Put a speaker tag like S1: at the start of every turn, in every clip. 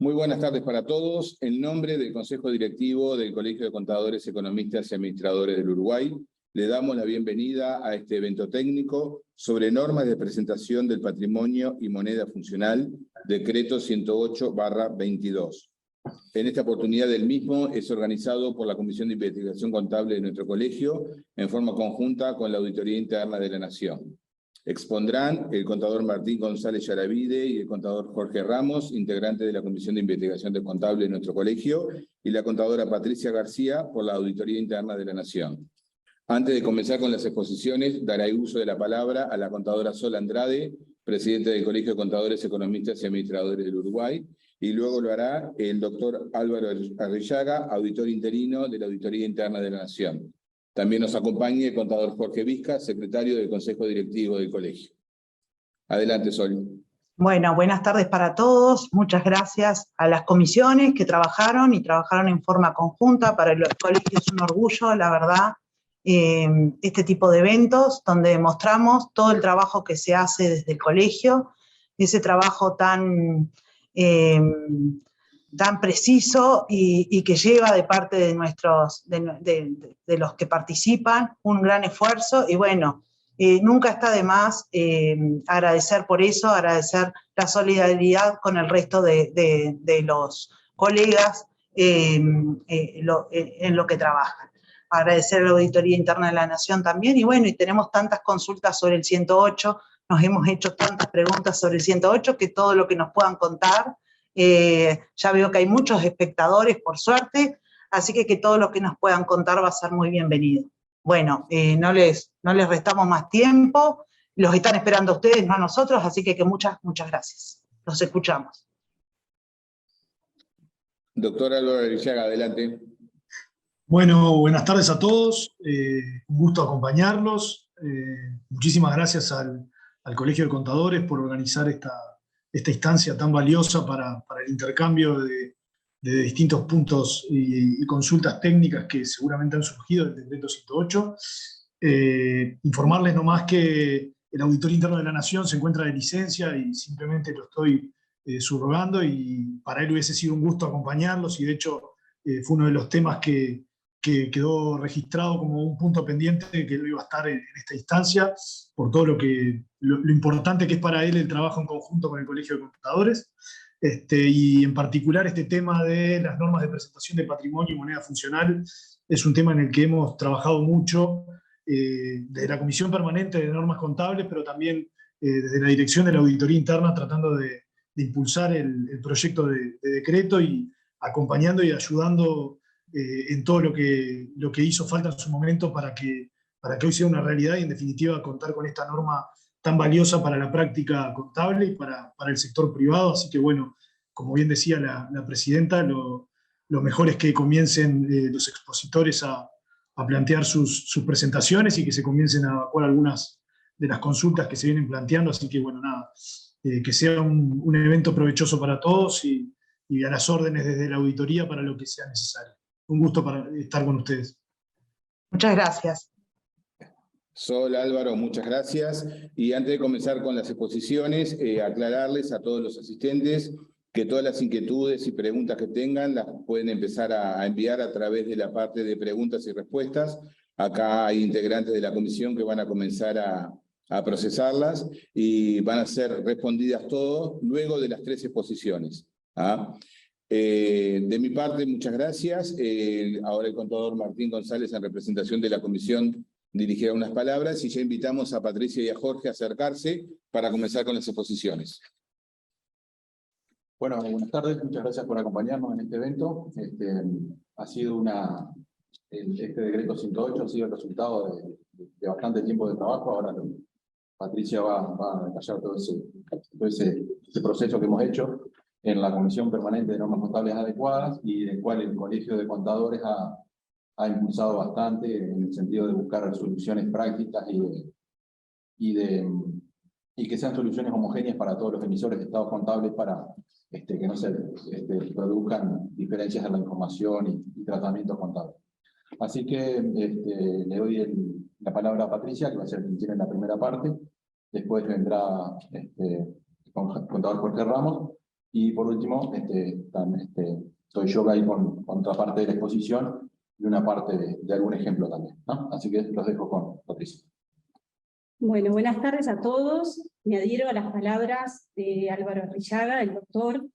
S1: Muy buenas tardes para todos. En nombre del Consejo Directivo del Colegio de Contadores, Economistas y Administradores del Uruguay, le damos la bienvenida a este evento técnico sobre normas de presentación del patrimonio y moneda funcional, Decreto 108/22. En esta oportunidad el mismo es organizado por la Comisión de Investigación Contable de nuestro colegio en forma conjunta con la Auditoría Interna de la Nación. Expondrán el contador Martín González Yaravide y el contador Jorge Ramos, integrante de la Comisión de Investigación de Contable de nuestro colegio, y la contadora Patricia García por la Auditoría Interna de la Nación. Antes de comenzar con las exposiciones, daré uso de la palabra a la contadora Sol Andrade, presidenta del Colegio de Contadores, Economistas y Administradores del Uruguay, y luego lo hará el doctor Álvaro Arrillaga, auditor interino de la Auditoría Interna de la Nación. También nos acompaña el contador Jorge Vizca, secretario del Consejo Directivo del Colegio. Adelante, Sol.
S2: Bueno, buenas tardes para todos. Muchas gracias a las comisiones que trabajaron en forma conjunta. Para el colegio es un orgullo, la verdad, este tipo de eventos donde mostramos todo el trabajo que se hace desde el colegio, ese trabajo tan preciso y que lleva de parte de los que participan un gran esfuerzo. Y bueno, nunca está de más agradecer por eso, agradecer la solidaridad con el resto de los colegas en lo que trabajan. Agradecer a la Auditoría Interna de la Nación también, y bueno, y tenemos tantas consultas sobre el 108, nos hemos hecho tantas preguntas sobre el 108, que todo lo que nos puedan contar, ya veo que hay muchos espectadores, por suerte, así que todo lo que nos puedan contar va a ser muy bienvenido. Bueno, no les restamos más tiempo, los están esperando a ustedes, no a nosotros, así que muchas gracias. Los escuchamos.
S1: Doctor Álvaro Arrillaga, adelante.
S3: Bueno, buenas tardes a todos, un gusto acompañarlos. Muchísimas gracias al Colegio de Contadores por organizar esta instancia tan valiosa para el intercambio de distintos puntos y consultas técnicas que seguramente han surgido del Decreto 108. Informarles nomás que el Auditor Interno de la Nación se encuentra de licencia y simplemente lo estoy subrogando, y para él hubiese sido un gusto acompañarlos, y de hecho fue uno de los temas que quedó registrado como un punto pendiente, que él iba a estar en esta instancia, por todo lo importante que es para él el trabajo en conjunto con el Colegio de Contadores, y en particular este tema de las normas de presentación de patrimonio y moneda funcional es un tema en el que hemos trabajado mucho desde la Comisión Permanente de Normas Contables, pero también desde la Dirección de la Auditoría Interna, tratando de impulsar el proyecto de decreto y acompañando y ayudando en todo lo que hizo falta en su momento para que hoy sea una realidad, y en definitiva contar con esta norma tan valiosa para la práctica contable y para el sector privado. Así que bueno, como bien decía la presidenta, lo mejor es que comiencen los expositores a plantear sus presentaciones y que se comiencen a evacuar algunas de las consultas que se vienen planteando. Así que bueno, nada, que sea un evento provechoso para todos y a las órdenes desde la auditoría para lo que sea necesario. Un gusto estar con ustedes.
S2: Muchas gracias.
S1: Sol, Álvaro, muchas gracias. Y antes de comenzar con las exposiciones, aclararles a todos los asistentes que todas las inquietudes y preguntas que tengan las pueden empezar a enviar a través de la parte de preguntas y respuestas. Acá hay integrantes de la comisión que van a comenzar a procesarlas y van a ser respondidas todas luego de las 3 exposiciones. ¿Ah? De mi parte, muchas gracias. Ahora el contador Martín González, en representación de la comisión, dirigirá unas palabras, y ya invitamos a Patricia y a Jorge a acercarse para comenzar con las exposiciones.
S4: Bueno, buenas tardes, muchas gracias por acompañarnos en este evento. Ha sido este decreto 108 ha sido el resultado de bastante tiempo de trabajo. Ahora Patricia va a detallar todo ese proceso que hemos hecho en la Comisión Permanente de Normas Contables Adecuadas, y del cual el Colegio de Contadores ha impulsado bastante en el sentido de buscar soluciones prácticas y que sean soluciones homogéneas para todos los emisores de estados contables, para que no se produzcan diferencias en la información y tratamiento contable. Así que le doy la palabra a Patricia, que va a ser quien tiene la primera parte. Después vendrá el contador Jorge Ramos, Y por último, estoy yo ahí con otra parte de la exposición y una parte de algún ejemplo también, ¿no? Así que los dejo con Patricia.
S5: Bueno, buenas tardes a todos. Me adhiero a las palabras de Álvaro Arrillaga, el doctor.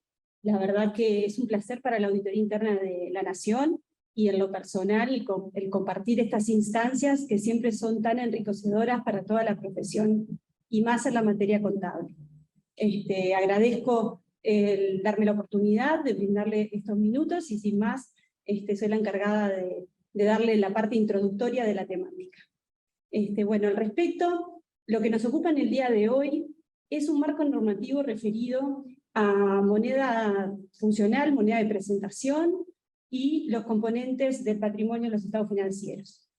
S5: La verdad que es un placer para la Auditoría Interna de la Nación y en lo personal el compartir estas instancias que siempre son tan enriquecedoras para toda la profesión y más en la materia contable. Agradezco el darme la oportunidad de brindarle estos minutos y sin más soy la encargada de darle la parte introductoria de la temática. Bueno, al respecto, lo que nos ocupa en el día de hoy es un marco normativo referido a moneda funcional, moneda de presentación y los componentes del patrimonio de los estados financieros.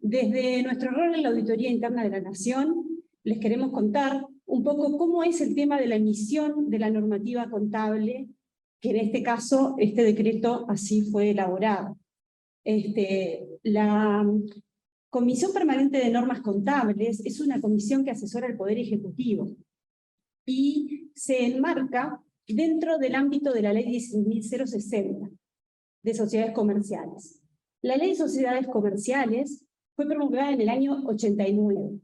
S5: Desde nuestro rol en la Auditoría Interna de la Nación, les queremos contar un poco cómo es el tema de la emisión de la normativa contable, que en este caso, este decreto así fue elaborado. La Comisión Permanente de Normas Contables es una comisión que asesora al Poder Ejecutivo y se enmarca dentro del ámbito de la Ley 10.060 de sociedades comerciales. La Ley de Sociedades Comerciales fue promulgada en el año 89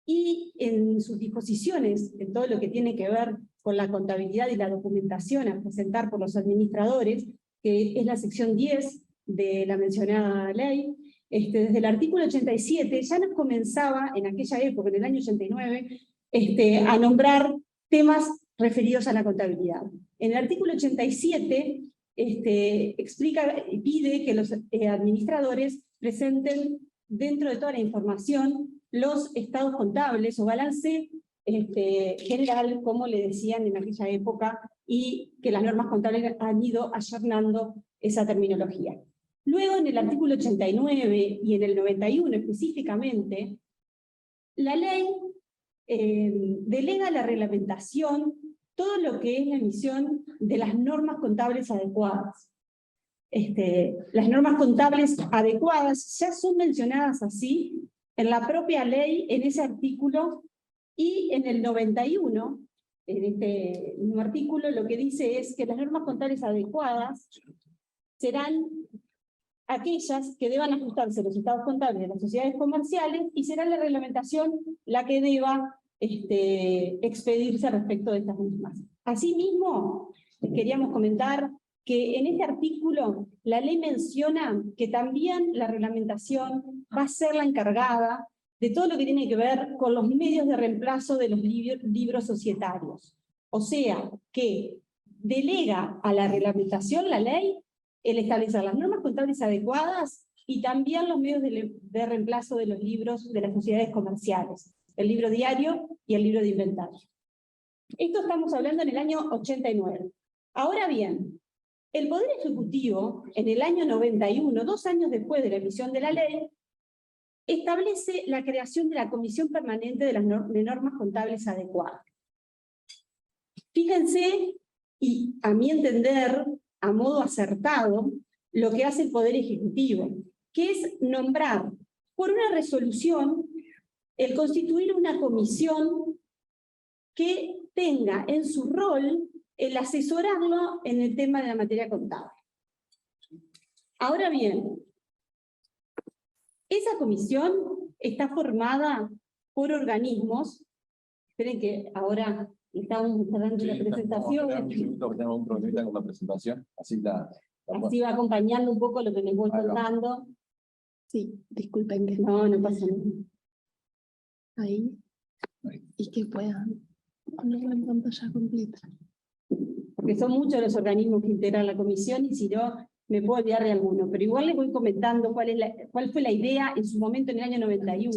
S5: y en sus disposiciones, en todo lo que tiene que ver con la contabilidad y la documentación a presentar por los administradores, que es la sección 10 de la mencionada ley, desde el artículo 87 ya nos comenzaba, en aquella época, en el año 89, a nombrar temas referidos a la contabilidad. En el artículo 87 explica y pide que los administradores presenten dentro de toda la información los estados contables o balance general, como le decían en aquella época, y que las normas contables han ido ayornando esa terminología. Luego, en el artículo 89 y en el 91 específicamente, la ley delega la reglamentación todo lo que es la emisión de las normas contables adecuadas. Las normas contables adecuadas ya son mencionadas así en la propia ley, en ese artículo, y en el 91, en este mismo artículo, lo que dice es que las normas contables adecuadas serán aquellas que deban ajustarse a los estados contables de las sociedades comerciales y será la reglamentación la que deba expedirse respecto de estas mismas. Asimismo, queríamos comentar que en este artículo la ley menciona que también la reglamentación va a ser la encargada de todo lo que tiene que ver con los medios de reemplazo de los libros societarios. O sea, que delega a la reglamentación, la ley, el establecer las normas contables adecuadas y también los medios de reemplazo de los libros de las sociedades comerciales, el libro diario y el libro de inventario. Esto estamos hablando en el año 89. Ahora bien, el Poder Ejecutivo, en el año 91, 2 años después de la emisión de la ley, establece la creación de la Comisión Permanente de Normas Contables Adecuadas. Fíjense, y a mi entender, a modo acertado, lo que hace el Poder Ejecutivo, que es nombrar por una resolución el constituir una comisión que tenga en su rol el asesorarlo en el tema de la materia contable. Ahora bien, esa comisión está formada por organismos, esperen que ahora estamos dando la presentación.
S4: Tenemos un problemita con la presentación, así
S5: Así va acompañando un poco lo que les voy contando.
S6: Sí, disculpen que
S5: no pasa nada.
S6: Ahí. Y que puedan ponerlo en pantalla completa.
S5: Porque son muchos los organismos que integran la comisión y si no, me puedo olvidar de alguno. Pero igual les voy comentando cuál fue la idea en su momento en el año 91.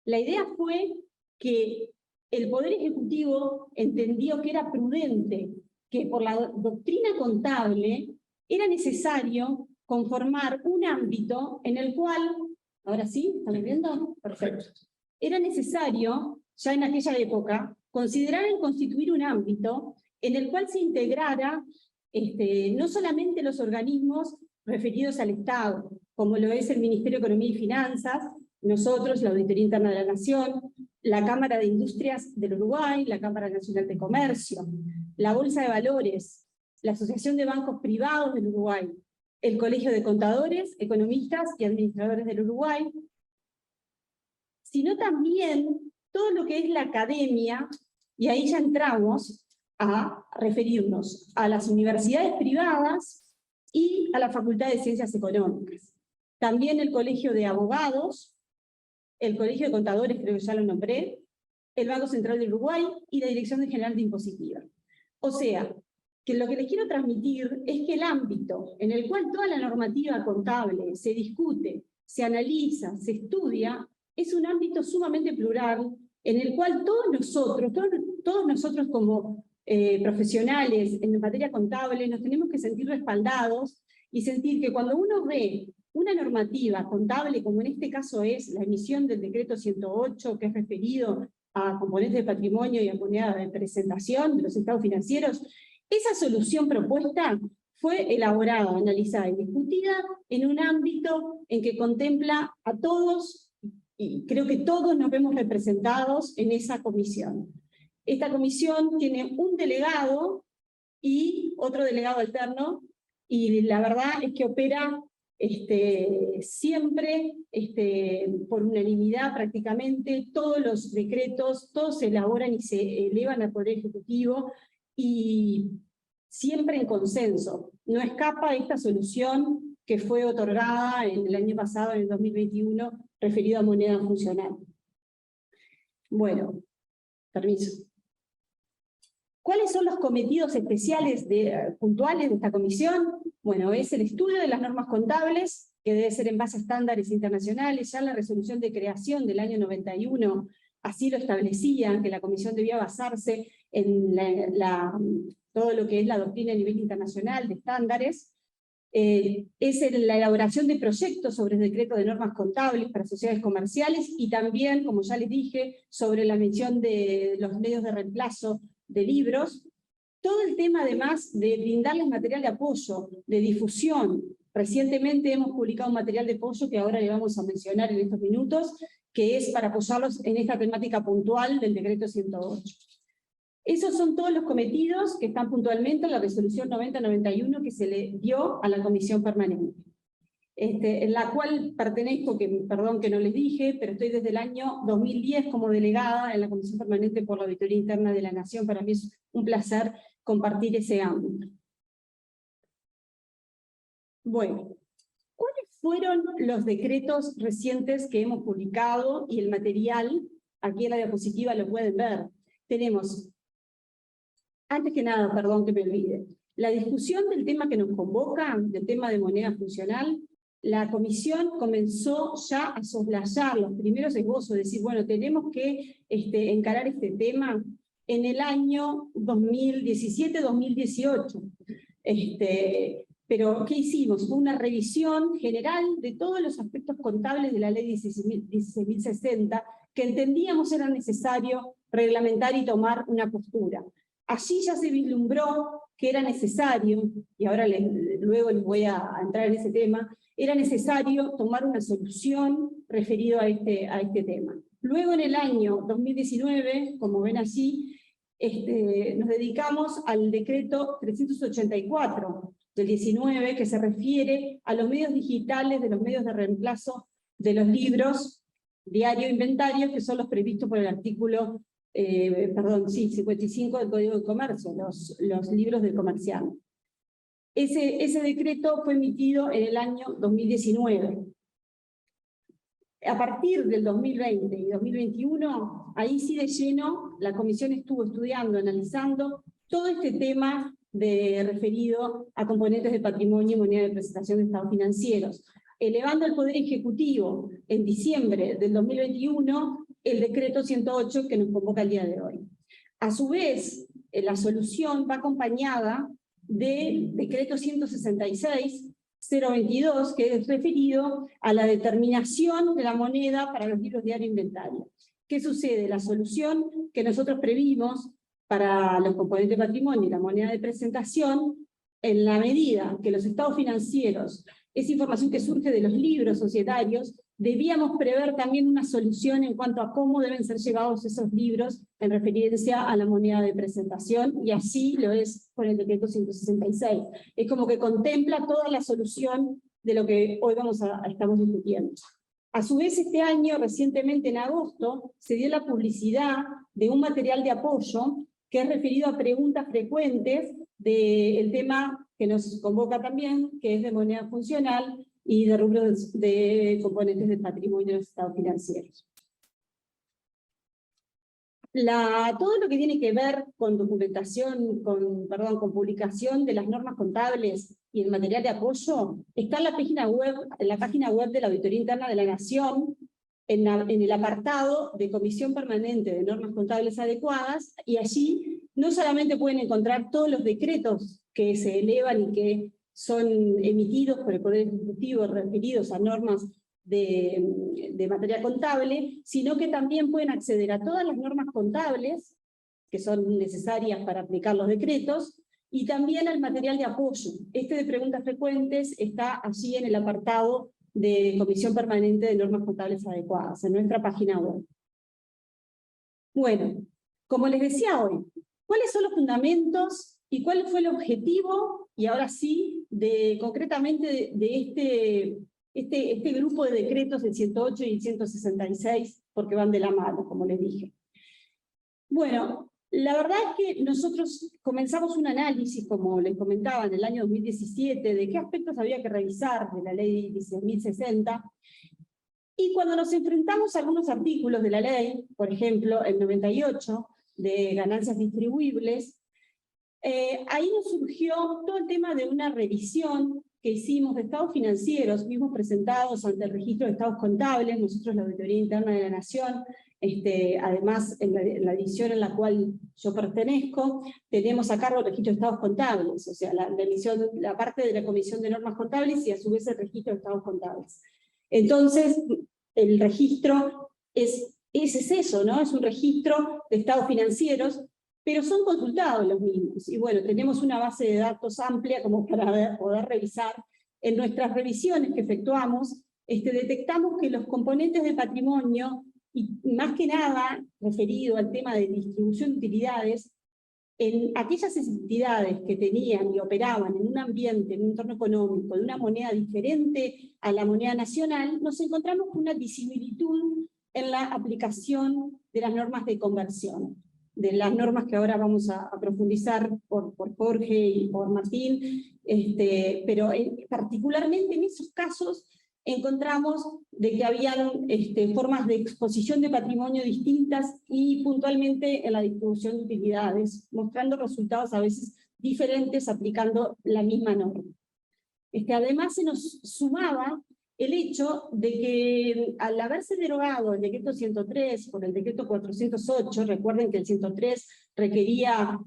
S5: La idea fue que el Poder Ejecutivo entendió que era prudente, que por la doctrina contable era necesario conformar un ámbito en el cual, ahora sí, ¿están viendo? Perfecto. Era necesario, ya en aquella época, considerar en constituir un ámbito en el cual se integrara no solamente los organismos referidos al Estado, como lo es el Ministerio de Economía y Finanzas, nosotros, la Auditoría Interna de la Nación, la Cámara de Industrias del Uruguay, la Cámara Nacional de Comercio, la Bolsa de Valores, la Asociación de Bancos Privados del Uruguay, el Colegio de Contadores, Economistas y Administradores del Uruguay, sino también todo lo que es la academia, y ahí ya entramos a referirnos a las universidades privadas y a la Facultad de Ciencias Económicas. También el Colegio de Abogados, el Colegio de Contadores, creo que ya lo nombré, el Banco Central del Uruguay y la Dirección General de Impositiva. O sea, que lo que les quiero transmitir es que el ámbito en el cual toda la normativa contable se discute, se analiza, se estudia, es un ámbito sumamente plural, en el cual todos nosotros como profesionales en materia contable nos tenemos que sentir respaldados y sentir que cuando uno ve una normativa contable, como en este caso es la emisión del decreto 108, que es referido a componentes de patrimonio y a moneda de presentación de los estados financieros, esa solución propuesta fue elaborada, analizada y discutida en un ámbito en que contempla a todos, y creo que todos nos vemos representados en esa comisión. Esta comisión tiene un delegado y otro delegado alterno, y la verdad es que opera siempre por unanimidad prácticamente. Todos los decretos, todos se elaboran y se elevan al Poder Ejecutivo, y siempre en consenso. No escapa esta solución que fue otorgada en el año pasado, en el 2021, referido a moneda funcional. Bueno, permiso. ¿Cuáles son los cometidos especiales puntuales de esta comisión? Bueno, es el estudio de las normas contables, que debe ser en base a estándares internacionales. Ya la resolución de creación del año 91 así lo establecía, que la comisión debía basarse en todo lo que es la doctrina a nivel internacional de estándares. Es la elaboración de proyectos sobre el decreto de normas contables para sociedades comerciales, y también, como ya les dije, sobre la mención de los medios de reemplazo de libros. Todo el tema, además, de brindarles material de apoyo, de difusión. Recientemente hemos publicado un material de apoyo que ahora le vamos a mencionar en estos minutos, que es para apoyarlos en esta temática puntual del decreto 108. Esos son todos los cometidos que están puntualmente en la resolución 9091 que se le dio a la comisión permanente, en la cual pertenezco, perdón que no les dije, pero estoy desde el año 2010 como delegada en la comisión permanente por la Auditoría Interna de la Nación. Para mí es un placer compartir ese ámbito. Bueno, ¿cuáles fueron los decretos recientes que hemos publicado? Y el material, aquí en la diapositiva lo pueden ver. Tenemos, antes que nada, perdón que me olvide, la discusión del tema que nos convoca, del tema de moneda funcional. La comisión comenzó ya a soslayar los primeros esbozos, decir, bueno, tenemos que encarar este tema en el año 2017-2018. Pero, ¿qué hicimos? Fue una revisión general de todos los aspectos contables de la ley 16.060, que entendíamos era necesario reglamentar y tomar una postura. Allí ya se vislumbró que era necesario, y ahora luego les voy a entrar en ese tema, era necesario tomar una solución referido a este tema. Luego, en el año 2019, como ven allí, nos dedicamos al decreto 384 del 19, que se refiere a los medios digitales, de los medios de reemplazo de los libros, diario, inventario, que son los previstos por el artículo 55 del Código de Comercio, los libros del comerciante. Ese decreto fue emitido en el año 2019. A partir del 2020 y 2021, ahí sí de lleno, la comisión estuvo estudiando, analizando todo este tema referido a componentes de patrimonio y moneda de presentación de estados financieros, elevando al Poder Ejecutivo en diciembre del 2021 el decreto 108 que nos convoca el día de hoy. A su vez, la solución va acompañada del decreto 166-022, que es referido a la determinación de la moneda para los libros diario inventario. ¿Qué sucede? La solución que nosotros previmos para los componentes de patrimonio y la moneda de presentación, en la medida que los estados financieros es información que surge de los libros societarios, debíamos prever también una solución en cuanto a cómo deben ser llevados esos libros en referencia a la moneda de presentación, y así lo es con el decreto 166. Es como que contempla toda la solución de lo que hoy estamos discutiendo. A su vez, este año, recientemente en agosto, se dio la publicidad de un material de apoyo que es referido a preguntas frecuentes del tema que nos convoca también, que es de moneda funcional y de rubros de componentes del patrimonio de los estados financieros. Todo lo que tiene que ver con documentación, con publicación de las normas contables y el material de apoyo, está en la página web de la Auditoría Interna de la Nación, en el apartado de Comisión Permanente de Normas Contables Adecuadas, y allí no solamente pueden encontrar todos los decretos que se elevan y que son emitidos por el Poder Ejecutivo referidos a normas de materia contable, sino que también pueden acceder a todas las normas contables que son necesarias para aplicar los decretos, y también al material de apoyo. Este de preguntas frecuentes está allí en el apartado de Comisión Permanente de Normas Contables Adecuadas, en nuestra página web. Bueno, como les decía hoy, ¿cuáles son los fundamentos y cuál fue el objetivo, y ahora sí, concretamente de este grupo de decretos, el 108 y el 166, porque van de la mano, como les dije? Bueno, la verdad es que nosotros comenzamos un análisis, como les comentaba, en el año 2017, de qué aspectos había que revisar de la ley 1060, y cuando nos enfrentamos a algunos artículos de la ley, por ejemplo, el 98, de ganancias distribuibles, ahí nos surgió todo el tema de una revisión que hicimos de estados financieros, mismos presentados ante el registro de estados contables, nosotros la Auditoría Interna de la Nación, además en la división en la cual yo pertenezco, tenemos a cargo el registro de estados contables, o sea, la parte de la Comisión de Normas Contables y a su vez el registro de estados contables. Entonces, el registro es eso, ¿no? Es un registro de estados financieros, pero son consultados los mismos. Y bueno, tenemos una base de datos amplia como para poder revisar. En nuestras revisiones que efectuamos, detectamos que los componentes de patrimonio, y más que nada referido al tema de distribución de utilidades, en aquellas entidades que tenían y operaban en un ambiente, en un entorno económico, de una moneda diferente a la moneda nacional, nos encontramos con una disimilitud en la aplicación de las normas de conversión, de las normas que ahora vamos a profundizar por Jorge y por Martín, pero particularmente en esos casos encontramos de que habían formas de exposición de patrimonio distintas y puntualmente en la distribución de utilidades, mostrando resultados a veces diferentes aplicando la misma norma. Además se nos sumaba el hecho de que al haberse derogado el decreto 103 por el decreto 408, recuerden que el 103 requería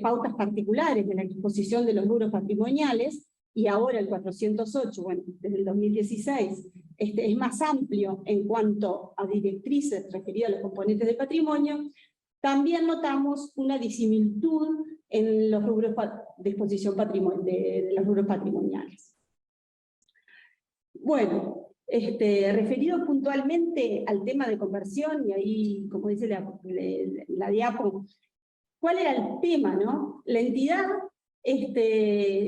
S5: pautas particulares de la exposición de los rubros patrimoniales, y ahora el 408, bueno, desde el 2016, es más amplio en cuanto a directrices referidas a los componentes del patrimonio, también notamos una disimilitud en los rubros de exposición de los rubros patrimoniales. Bueno, referido puntualmente al tema de conversión, y ahí, como dice la diapo, ¿cuál era el tema, no? La entidad,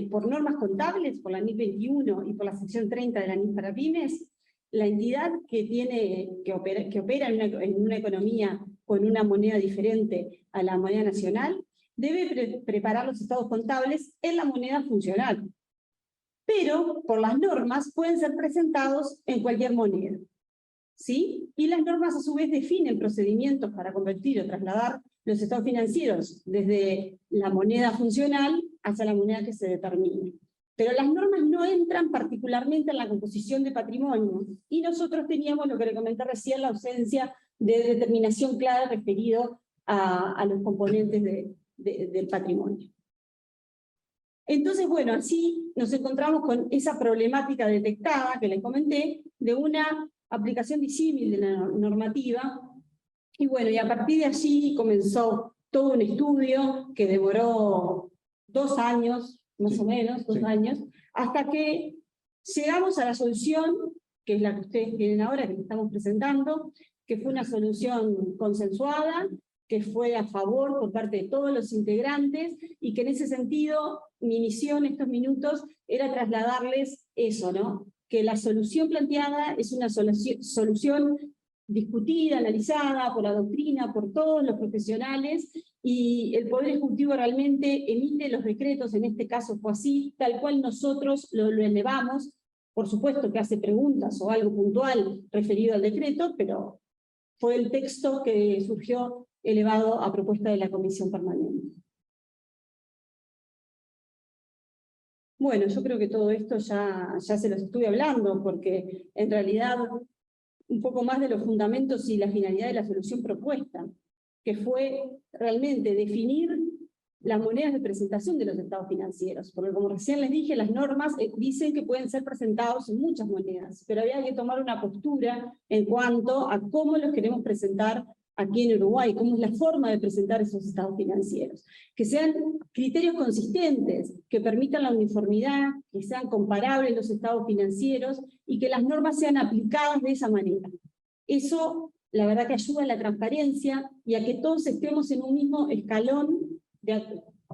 S5: por normas contables, por la NIC 21 y por la sección 30 de la NIC para pymes, la entidad que opera en una economía con una moneda diferente a la moneda nacional, debe preparar los estados contables en la moneda funcional. Pero, por las normas, pueden ser presentados en cualquier moneda, ¿sí? Y las normas, a su vez, definen procedimientos para convertir o trasladar los estados financieros desde la moneda funcional hacia la moneda que se determine. Pero las normas no entran particularmente en la composición de patrimonio, y nosotros teníamos, lo que le comenté recién, la ausencia de determinación clara referido a los componentes del patrimonio. Entonces, bueno, así nos encontramos con esa problemática detectada, que les comenté, de una aplicación disímil de la normativa, y bueno, y a partir de allí comenzó todo un estudio que demoró 2 años, más o menos, 2 años, hasta que llegamos a la solución que es la que ustedes tienen ahora, que estamos presentando, que fue una solución consensuada, que fue a favor por parte de todos los integrantes, y que en ese sentido mi misión estos minutos era trasladarles eso, ¿no? Que la solución planteada es una solución discutida, analizada por la doctrina, por todos los profesionales, y el Poder Ejecutivo realmente emite los decretos, en este caso fue así, tal cual nosotros lo elevamos. Por supuesto que hace preguntas o algo puntual referido al decreto, pero fue el texto que surgió elevado a propuesta de la Comisión Permanente. Bueno, yo creo que todo esto ya se los estuve hablando, porque en realidad un poco más de los fundamentos y la finalidad de la solución propuesta, que fue realmente definir las monedas de presentación de los estados financieros, porque como recién les dije, las normas dicen que pueden ser presentados en muchas monedas, pero había que tomar una postura en cuanto a cómo los queremos presentar aquí en Uruguay, cómo es la forma de presentar esos estados financieros. Que sean criterios consistentes, que permitan la uniformidad, que sean comparables los estados financieros y que las normas sean aplicadas de esa manera. Eso, la verdad que ayuda a la transparencia y a que todos estemos en un mismo escalón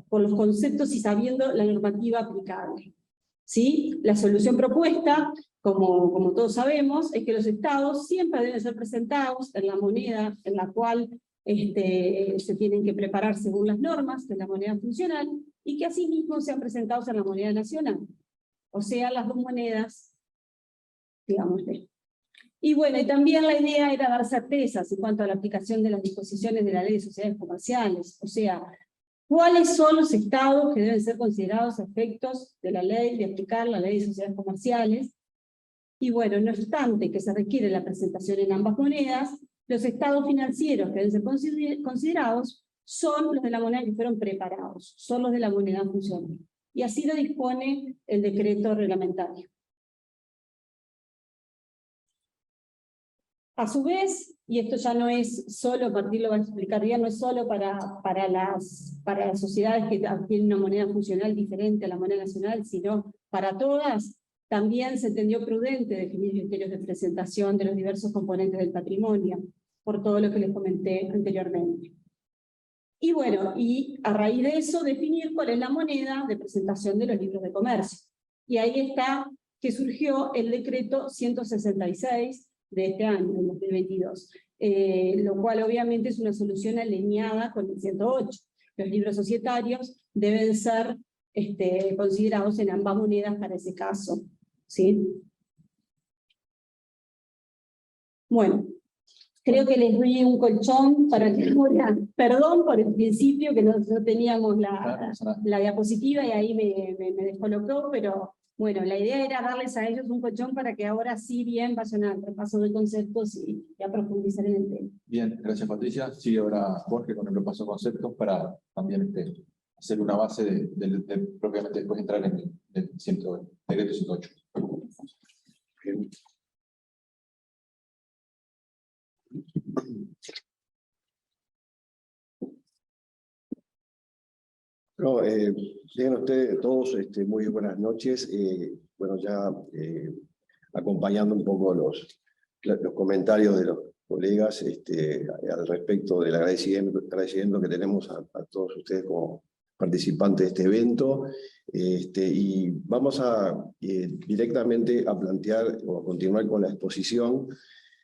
S5: por los conceptos y sabiendo la normativa aplicable. ¿Sí? La solución propuesta, como todos sabemos, es que los estados siempre deben ser presentados en la moneda en la cual se tienen que preparar según las normas de la moneda funcional, y que asimismo sean presentados en la moneda nacional. O sea, las dos monedas, digámosle. Y bueno, y también la idea era dar certezas en cuanto a la aplicación de las disposiciones de la Ley de Sociedades Comerciales, o sea, ¿cuáles son los estados que deben ser considerados a efectos de la ley, de aplicar la Ley de Sociedades Comerciales? Y bueno, no obstante que se requiere la presentación en ambas monedas, los estados financieros que deben ser considerados son los de la moneda que fueron preparados, son los de la moneda funcional. Y así lo dispone el decreto reglamentario. A su vez, y esto ya no es solo, Martín lo va a explicar bien, no es solo para las sociedades que tienen una moneda funcional diferente a la moneda nacional, sino para todas, también se entendió prudente definir criterios de presentación de los diversos componentes del patrimonio, por todo lo que les comenté anteriormente. Y bueno, y a raíz de eso definir cuál es la moneda de presentación de los libros de comercio. Y ahí está que surgió el decreto 166, de este año, del 2022, lo cual obviamente es una solución alineada con el 108. Los libros societarios deben ser considerados en ambas monedas para ese caso, ¿sí? Bueno, creo que les doy un colchón para que ahora, perdón por el principio que no teníamos la diapositiva y ahí me descolocó, pero bueno, la idea era darles a ellos un colchón para que ahora sí bien vayan al repaso de conceptos y a profundizar en el tema.
S4: Bien, gracias Patricia. Sigue ahora Jorge con el repaso de conceptos para también hacer una base propiamente después entrar en el decreto 108.
S7: No, tengan ustedes todos muy buenas noches. Bueno, ya acompañando un poco los comentarios de los colegas al respecto del agradecimiento que tenemos a todos ustedes como participantes de este evento. Y vamos directamente a plantear o a continuar con la exposición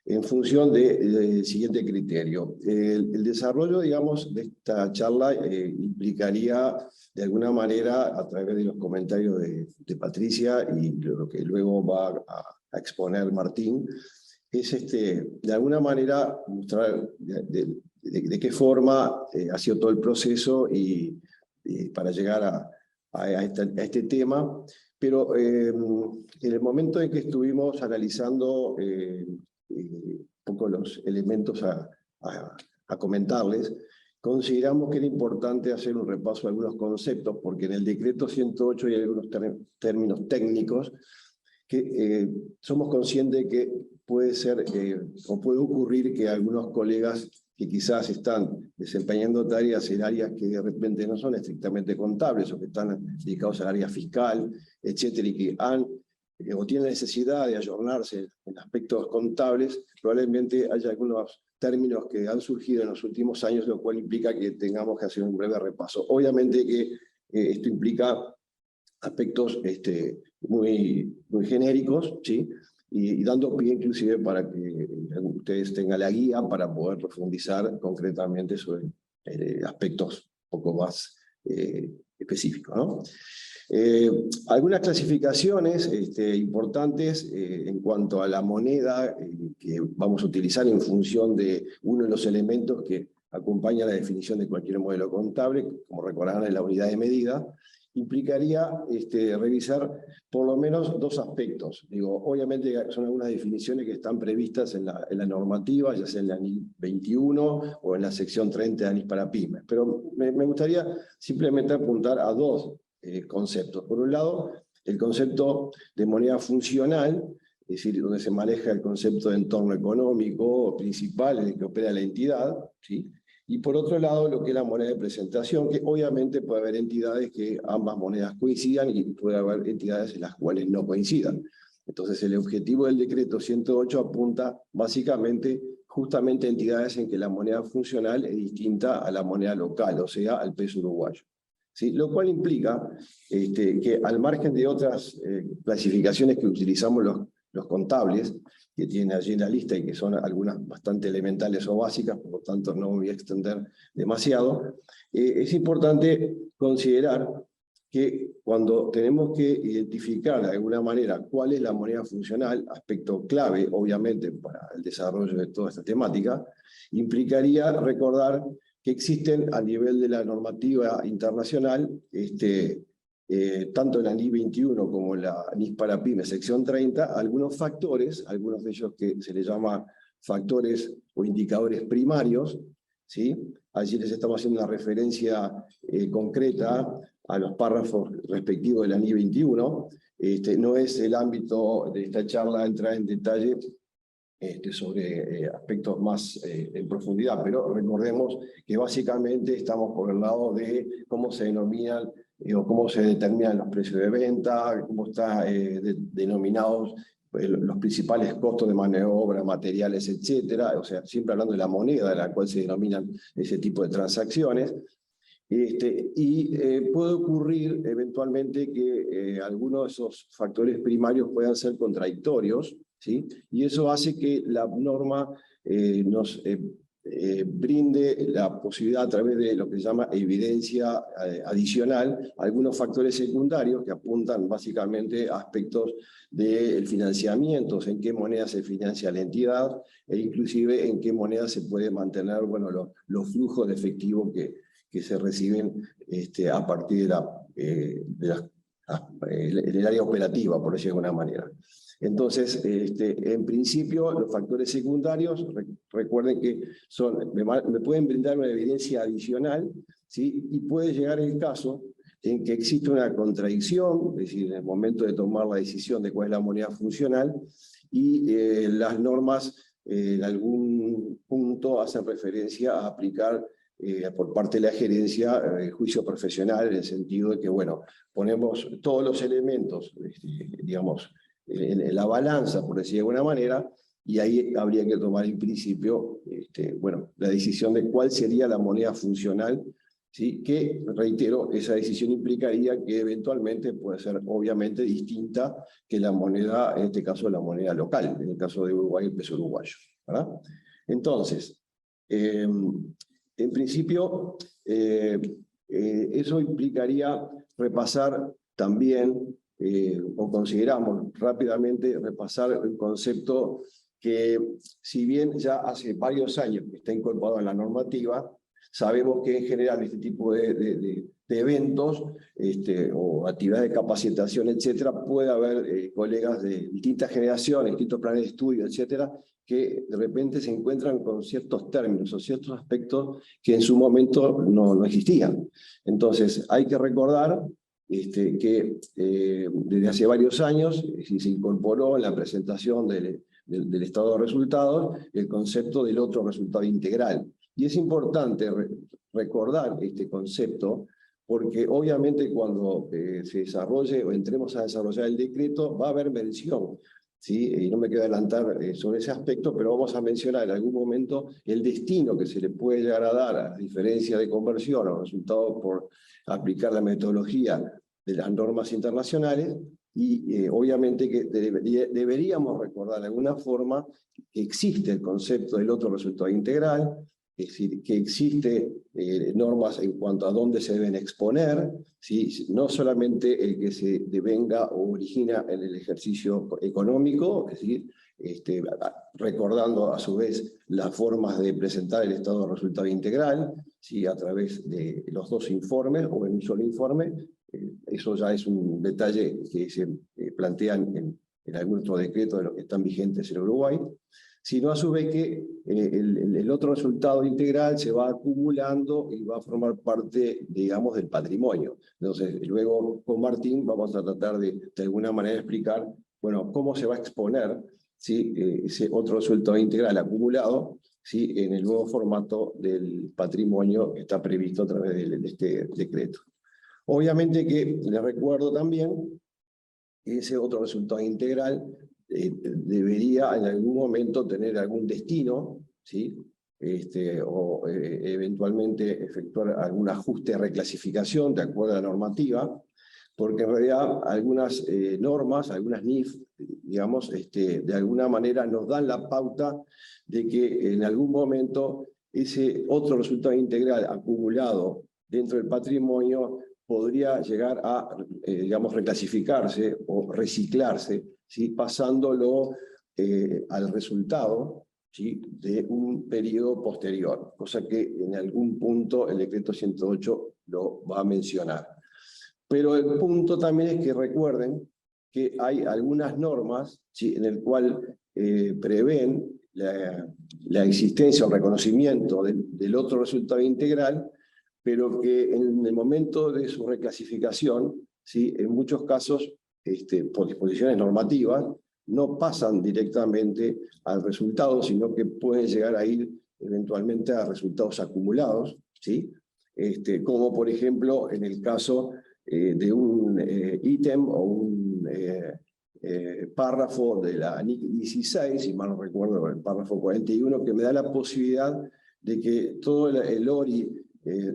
S7: en función del siguiente criterio. El desarrollo, digamos, de esta charla implicaría, de alguna manera, a través de los comentarios de Patricia y lo que luego va a exponer Martín, es de alguna manera mostrar de qué forma ha sido todo el proceso y para llegar a este tema. Pero en el momento en que estuvimos analizando un poco los elementos a comentarles, consideramos que era importante hacer un repaso de algunos conceptos, porque en el decreto 108 hay algunos términos técnicos que somos conscientes que puede ser o puede ocurrir que algunos colegas que quizás están desempeñando tareas en áreas que de repente no son estrictamente contables o que están dedicados al área fiscal, etcétera, y que han o tiene necesidad de ayornarse en aspectos contables, probablemente haya algunos términos que han surgido en los últimos años, lo cual implica que tengamos que hacer un breve repaso. Obviamente que esto implica aspectos muy genéricos, ¿sí? Y dando pie inclusive para que ustedes tengan la guía para poder profundizar concretamente sobre aspectos un poco más específicos, ¿no? Algunas clasificaciones importantes en cuanto a la moneda que vamos a utilizar en función de uno de los elementos que acompaña la definición de cualquier modelo contable, como recordarán en la unidad de medida, implicaría revisar por lo menos dos aspectos. Digo, obviamente son algunas definiciones que están previstas en la normativa, ya sea en la ANIS 21 o en la sección 30 de ANIS para pymes, pero me gustaría simplemente apuntar a dos conceptos. Por un lado, el concepto de moneda funcional, es decir, donde se maneja el concepto de entorno económico principal en el que opera la entidad, ¿sí? Y por otro lado, lo que es la moneda de presentación, que obviamente puede haber entidades que ambas monedas coincidan y puede haber entidades en las cuales no coincidan. Entonces, el objetivo del decreto 108 apunta básicamente justamente a entidades en que la moneda funcional es distinta a la moneda local, o sea, al peso uruguayo. ¿Sí? Lo cual implica que al margen de otras clasificaciones que utilizamos los contables, que tienen allí en la lista y que son algunas bastante elementales o básicas, por lo tanto no me voy a extender demasiado, es importante considerar que cuando tenemos que identificar de alguna manera cuál es la moneda funcional, aspecto clave obviamente para el desarrollo de toda esta temática, implicaría recordar que existen a nivel de la normativa internacional, tanto en la ANIS 21 como en la ANIS para pymes, sección 30, algunos factores, algunos de ellos que se les llama factores o indicadores primarios, ¿sí? Allí les estamos haciendo una referencia concreta a los párrafos respectivos de la ANIS 21. No es el ámbito de esta charla entrar en detalle sobre aspectos más en profundidad, pero recordemos que básicamente estamos por el lado de cómo se denominan o cómo se determinan los precios de venta, cómo están denominados los principales costos de mano de obra, materiales, etcétera, o sea, siempre hablando de la moneda de la cual se denominan ese tipo de transacciones. Puede ocurrir eventualmente que algunos de esos factores primarios puedan ser contradictorios, ¿sí? Y eso hace que la norma nos brinde la posibilidad a través de lo que se llama evidencia adicional, algunos factores secundarios que apuntan básicamente a aspectos del financiamiento, en qué moneda se financia la entidad e inclusive en qué moneda se puede mantener los flujos de efectivo que se reciben a partir del área operativa, por decirlo de alguna manera. Entonces, en principio, los factores secundarios, recuerden que me pueden brindar una evidencia adicional, ¿sí? Y puede llegar el caso en que existe una contradicción, es decir, en el momento de tomar la decisión de cuál es la moneda funcional, y las normas en algún punto hacen referencia a aplicar por parte de la gerencia juicio profesional, en el sentido de que, bueno, ponemos todos los elementos, digamos, en la balanza, por decir de alguna manera, y ahí habría que tomar en principio la decisión de cuál sería la moneda funcional, ¿sí? Que, reitero, esa decisión implicaría que eventualmente puede ser obviamente distinta que la moneda, en este caso la moneda local, en el caso de Uruguay el peso uruguayo, ¿verdad? Entonces, en principio, eso implicaría repasar también o consideramos rápidamente repasar el concepto que, si bien ya hace varios años que está incorporado en la normativa, sabemos que en general este tipo de eventos o actividades de capacitación, etcétera, puede haber colegas de distintas generaciones, distintos planes de estudio, etcétera, que de repente se encuentran con ciertos términos o ciertos aspectos que en su momento no existían. Entonces, hay que recordar que desde hace varios años se incorporó en la presentación del estado de resultados el concepto del otro resultado integral. Y es importante recordar este concepto porque obviamente cuando se desarrolle o entremos a desarrollar el decreto va a haber mención, ¿sí? Y no me quiero adelantar sobre ese aspecto, pero vamos a mencionar en algún momento el destino que se le puede llegar a dar a diferencia de conversión o resultado por aplicar la metodología de las normas internacionales, y obviamente que deberíamos recordar de alguna forma que existe el concepto del otro resultado integral, es decir, que existe normas en cuanto a dónde se deben exponer, ¿sí? No solamente el que se devenga o origina en el ejercicio económico, es decir, recordando a su vez las formas de presentar el estado de resultado integral, ¿sí? A través de los dos informes o en un solo informe. Eso ya es un detalle que se plantean en algún otro decreto de los que están vigentes en Uruguay, sino a su vez que el otro resultado integral se va acumulando y va a formar parte, digamos, del patrimonio. Entonces, luego con Martín vamos a tratar de alguna manera explicar, bueno, cómo se va a exponer, ¿sí? Ese otro resultado integral acumulado, ¿sí? En el nuevo formato del patrimonio que está previsto a través de este decreto. Obviamente que les recuerdo también que ese otro resultado integral debería en algún momento tener algún destino, ¿sí? O eventualmente efectuar algún ajuste de reclasificación de acuerdo a la normativa, porque en realidad algunas normas, algunas NIF, digamos, de alguna manera nos dan la pauta de que en algún momento ese otro resultado integral acumulado dentro del patrimonio podría llegar a, digamos, reclasificarse o reciclarse, ¿sí? Pasándolo al resultado, ¿sí? De un periodo posterior, cosa que en algún punto el decreto 108 lo va a mencionar. Pero el punto también es que recuerden que hay algunas normas, ¿sí? En el cual prevén la existencia o reconocimiento del otro resultado integral, pero que en el momento de su reclasificación, ¿sí? En muchos casos, por disposiciones normativas, no pasan directamente al resultado, sino que pueden llegar a ir eventualmente a resultados acumulados, ¿sí? Como por ejemplo en el caso de un ítem o un párrafo de la NIC 16, si mal no recuerdo, el párrafo 41, que me da la posibilidad de que todo el ORI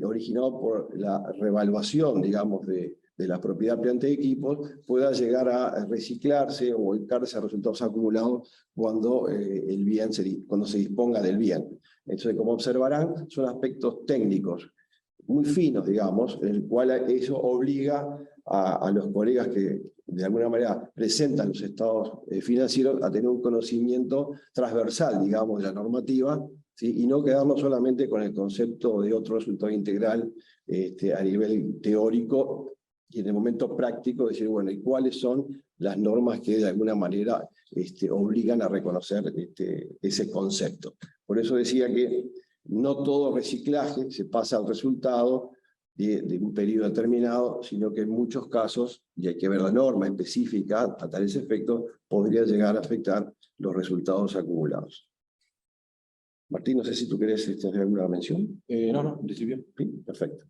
S7: originado por la revaluación, digamos, de la propiedad planta de equipos, pueda llegar a reciclarse o volcarse a resultados acumulados cuando, cuando se disponga del bien. Entonces, como observarán, son aspectos técnicos muy finos, digamos, en el cual eso obliga a los colegas que de alguna manera presentan los estados financieros a tener un conocimiento transversal, digamos, de la normativa, ¿sí? Y no quedarnos solamente con el concepto de otro resultado integral a nivel teórico, y en el momento práctico decir, bueno, ¿y cuáles son las normas que de alguna manera obligan a reconocer ese concepto? Por eso decía que no todo reciclaje se pasa al resultado de un periodo determinado, sino que en muchos casos, y hay que ver la norma específica a tales efectos, podría llegar a afectar los resultados acumulados. Martín, no sé si tú querés hacer alguna mención.
S4: No, principio.
S7: Sí, perfecto.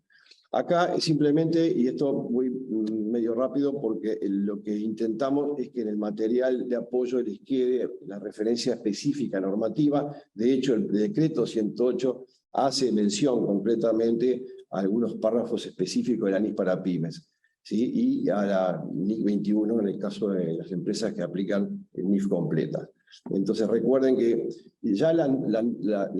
S7: Acá simplemente, y esto voy medio rápido porque lo que intentamos es que en el material de apoyo les quede la referencia específica normativa. De hecho, el decreto 108 hace mención completamente a algunos párrafos específicos de la NIF para pymes, ¿sí? Y a la NIC 21 en el caso de las empresas que aplican el NIF completa. Entonces recuerden que ya la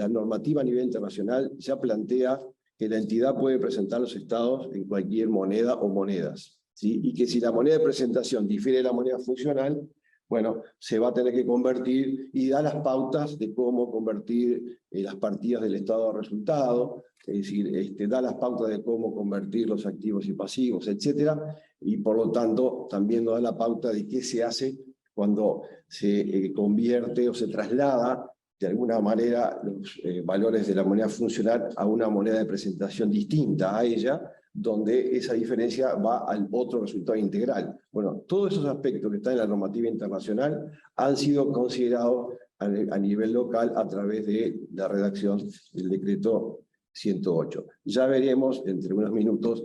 S7: normativa a nivel internacional ya plantea que la entidad puede presentar los estados en cualquier moneda o monedas, ¿sí? Y que si la moneda de presentación difiere de la moneda funcional, bueno, se va a tener que convertir y da las pautas de cómo convertir las partidas del estado de resultado, es decir, da las pautas de cómo convertir los activos y pasivos, etcétera, y por lo tanto también nos da la pauta de qué se hace cuando se convierte o se traslada de alguna manera los valores de la moneda funcional a una moneda de presentación distinta a ella, donde esa diferencia va al otro resultado integral. Bueno, todos esos aspectos que están en la normativa internacional han sido considerados a nivel local a través de la redacción del decreto 108. Ya veremos entre unos minutos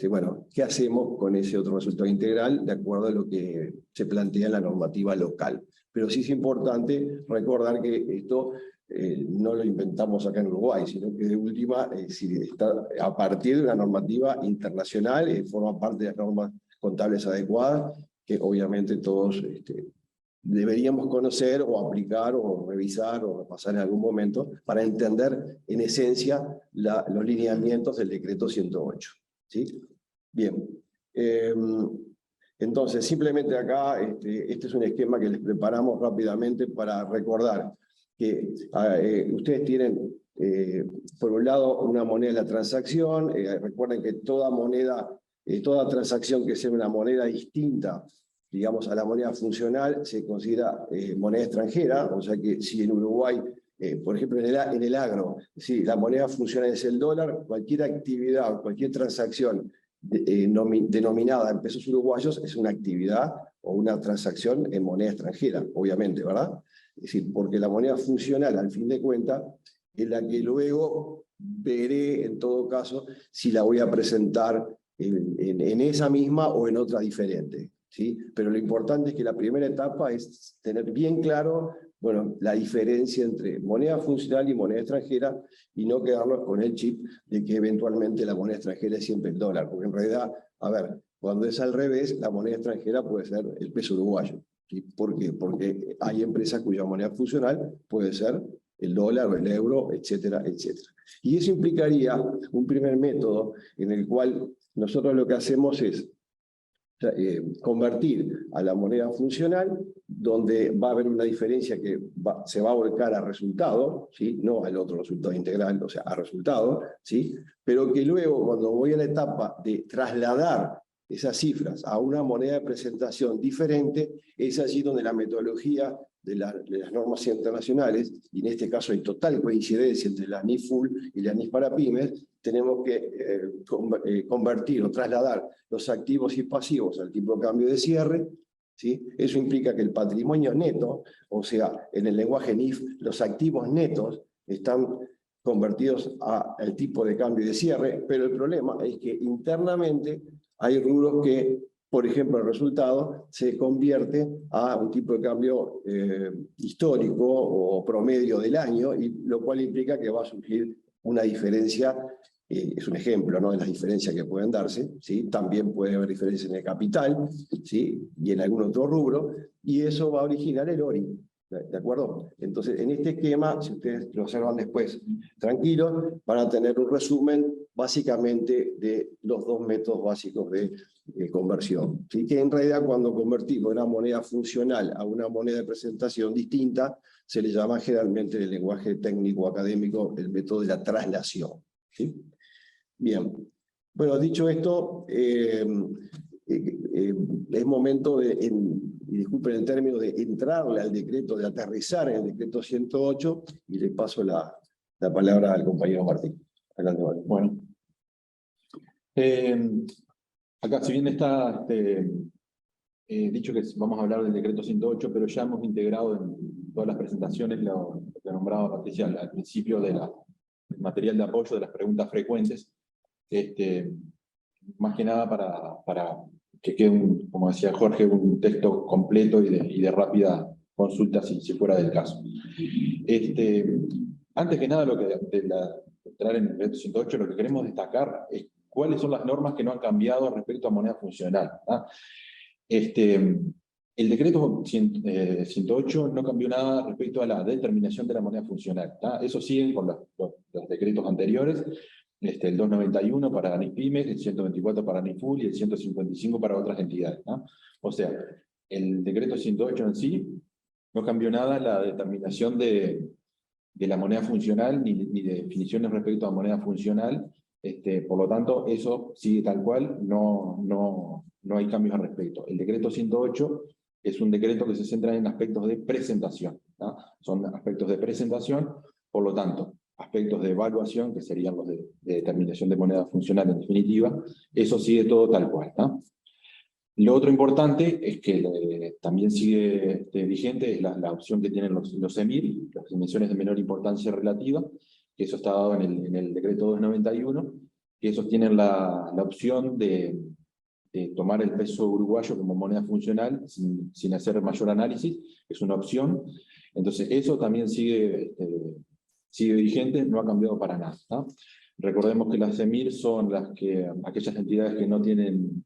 S7: bueno, ¿qué hacemos con ese otro resultado integral de acuerdo a lo que se plantea en la normativa local? Pero sí es importante recordar que esto no lo inventamos acá en Uruguay, sino que de última, está a partir de una normativa internacional, forma parte de las normas contables adecuadas, que obviamente todos deberíamos conocer o aplicar o revisar o repasar en algún momento para entender en esencia los lineamientos del decreto 108. ¿Sí? Bien. Entonces, simplemente acá, este es un esquema que les preparamos rápidamente para recordar que ustedes tienen, por un lado, una moneda de la transacción. Recuerden que toda moneda, toda transacción que sea una moneda distinta, digamos, a la moneda funcional, se considera moneda extranjera. O sea que si en Uruguay, por ejemplo, en el agro, si la moneda funcional es el dólar, cualquier actividad, cualquier transacción denominada en pesos uruguayos es una actividad o una transacción en moneda extranjera, obviamente, ¿verdad? Es decir, porque la moneda funcional, al fin de cuentas, es la que luego veré, en todo caso, si la voy a presentar en esa misma o en otra diferente. ¿Sí? Pero lo importante es que la primera etapa es tener bien claro, bueno, la diferencia entre moneda funcional y moneda extranjera, y no quedarnos con el chip de que eventualmente la moneda extranjera es siempre el dólar, porque en realidad, a ver, cuando es al revés, la moneda extranjera puede ser el peso uruguayo. ¿Sí? ¿Por qué? Porque hay empresas cuya moneda funcional puede ser el dólar o el euro, etcétera, etcétera. Y eso implicaría un primer método en el cual nosotros lo que hacemos es convertir a la moneda funcional, donde va a haber una diferencia que se va a volcar a resultado, ¿sí? No al otro resultado integral, o sea, a resultado, ¿sí? Pero que luego, cuando voy a la etapa de trasladar esas cifras a una moneda de presentación diferente, es allí donde la metodología de las normas internacionales, y en este caso hay total coincidencia entre la NIF Full y la NIF para pymes, tenemos que convertir o trasladar los activos y pasivos al tipo de cambio de cierre. ¿Sí? Eso implica que el patrimonio neto, o sea, en el lenguaje NIF, los activos netos están convertidos al tipo de cambio de cierre, pero el problema es que internamente hay rubros que, por ejemplo, el resultado se convierte a un tipo de cambio histórico o promedio del año, y lo cual implica que va a surgir una diferencia. Es un ejemplo, ¿no?, de las diferencias que pueden darse, ¿sí? También puede haber diferencias en el capital, ¿sí?, y en algún otro rubro, y eso va a originar el ORI, ¿de acuerdo? Entonces, en este esquema, si ustedes lo observan después, tranquilos, van a tener un resumen básicamente de los dos métodos básicos de conversión. ¿Sí? Que en realidad, cuando convertimos una moneda funcional a una moneda de presentación distinta, se le llama generalmente en el lenguaje técnico académico el método de la traslación. ¿Sí? Bien, bueno, dicho esto, es momento de, y disculpen el término, de entrarle al decreto, de aterrizar en el decreto 108, y le paso la palabra al compañero Martín. Adelante, Martín.
S4: Bueno, acá si bien está dicho que vamos a hablar del decreto 108, pero ya hemos integrado en todas las presentaciones lo nombraba Patricia al principio del material de apoyo de las preguntas frecuentes, más que nada para que quede, como decía Jorge, un texto completo y de rápida consulta si fuera del caso. Antes que nada, entrar en el decreto 108, lo que queremos destacar es cuáles son las normas que no han cambiado respecto a moneda funcional. El decreto 108 no cambió nada respecto a la determinación de la moneda funcional. Eso sigue con los decretos anteriores, el 291 para NIF-Pymes, el 124 para NIF-Full y el 155 para otras entidades. O sea, el decreto 108 en sí no cambió nada la determinación de la moneda funcional, ni de definiciones respecto a moneda funcional. Por lo tanto, eso sigue tal cual, no hay cambios al respecto. El decreto 108 es un decreto que se centra en aspectos de presentación. Son aspectos de presentación, por lo tanto, aspectos de evaluación, que serían los de determinación de moneda funcional en definitiva, eso sigue todo tal cual. Lo otro importante es que también sigue vigente es la opción que tienen los EMIR, las dimensiones de menor importancia relativa, que eso está dado en el decreto 291, que esos tienen la opción de tomar el peso uruguayo como moneda funcional sin hacer mayor análisis, es una opción. Entonces eso también sigue vigente, no ha cambiado para nada, ¿no? Recordemos que las EMIR son aquellas entidades que no tienen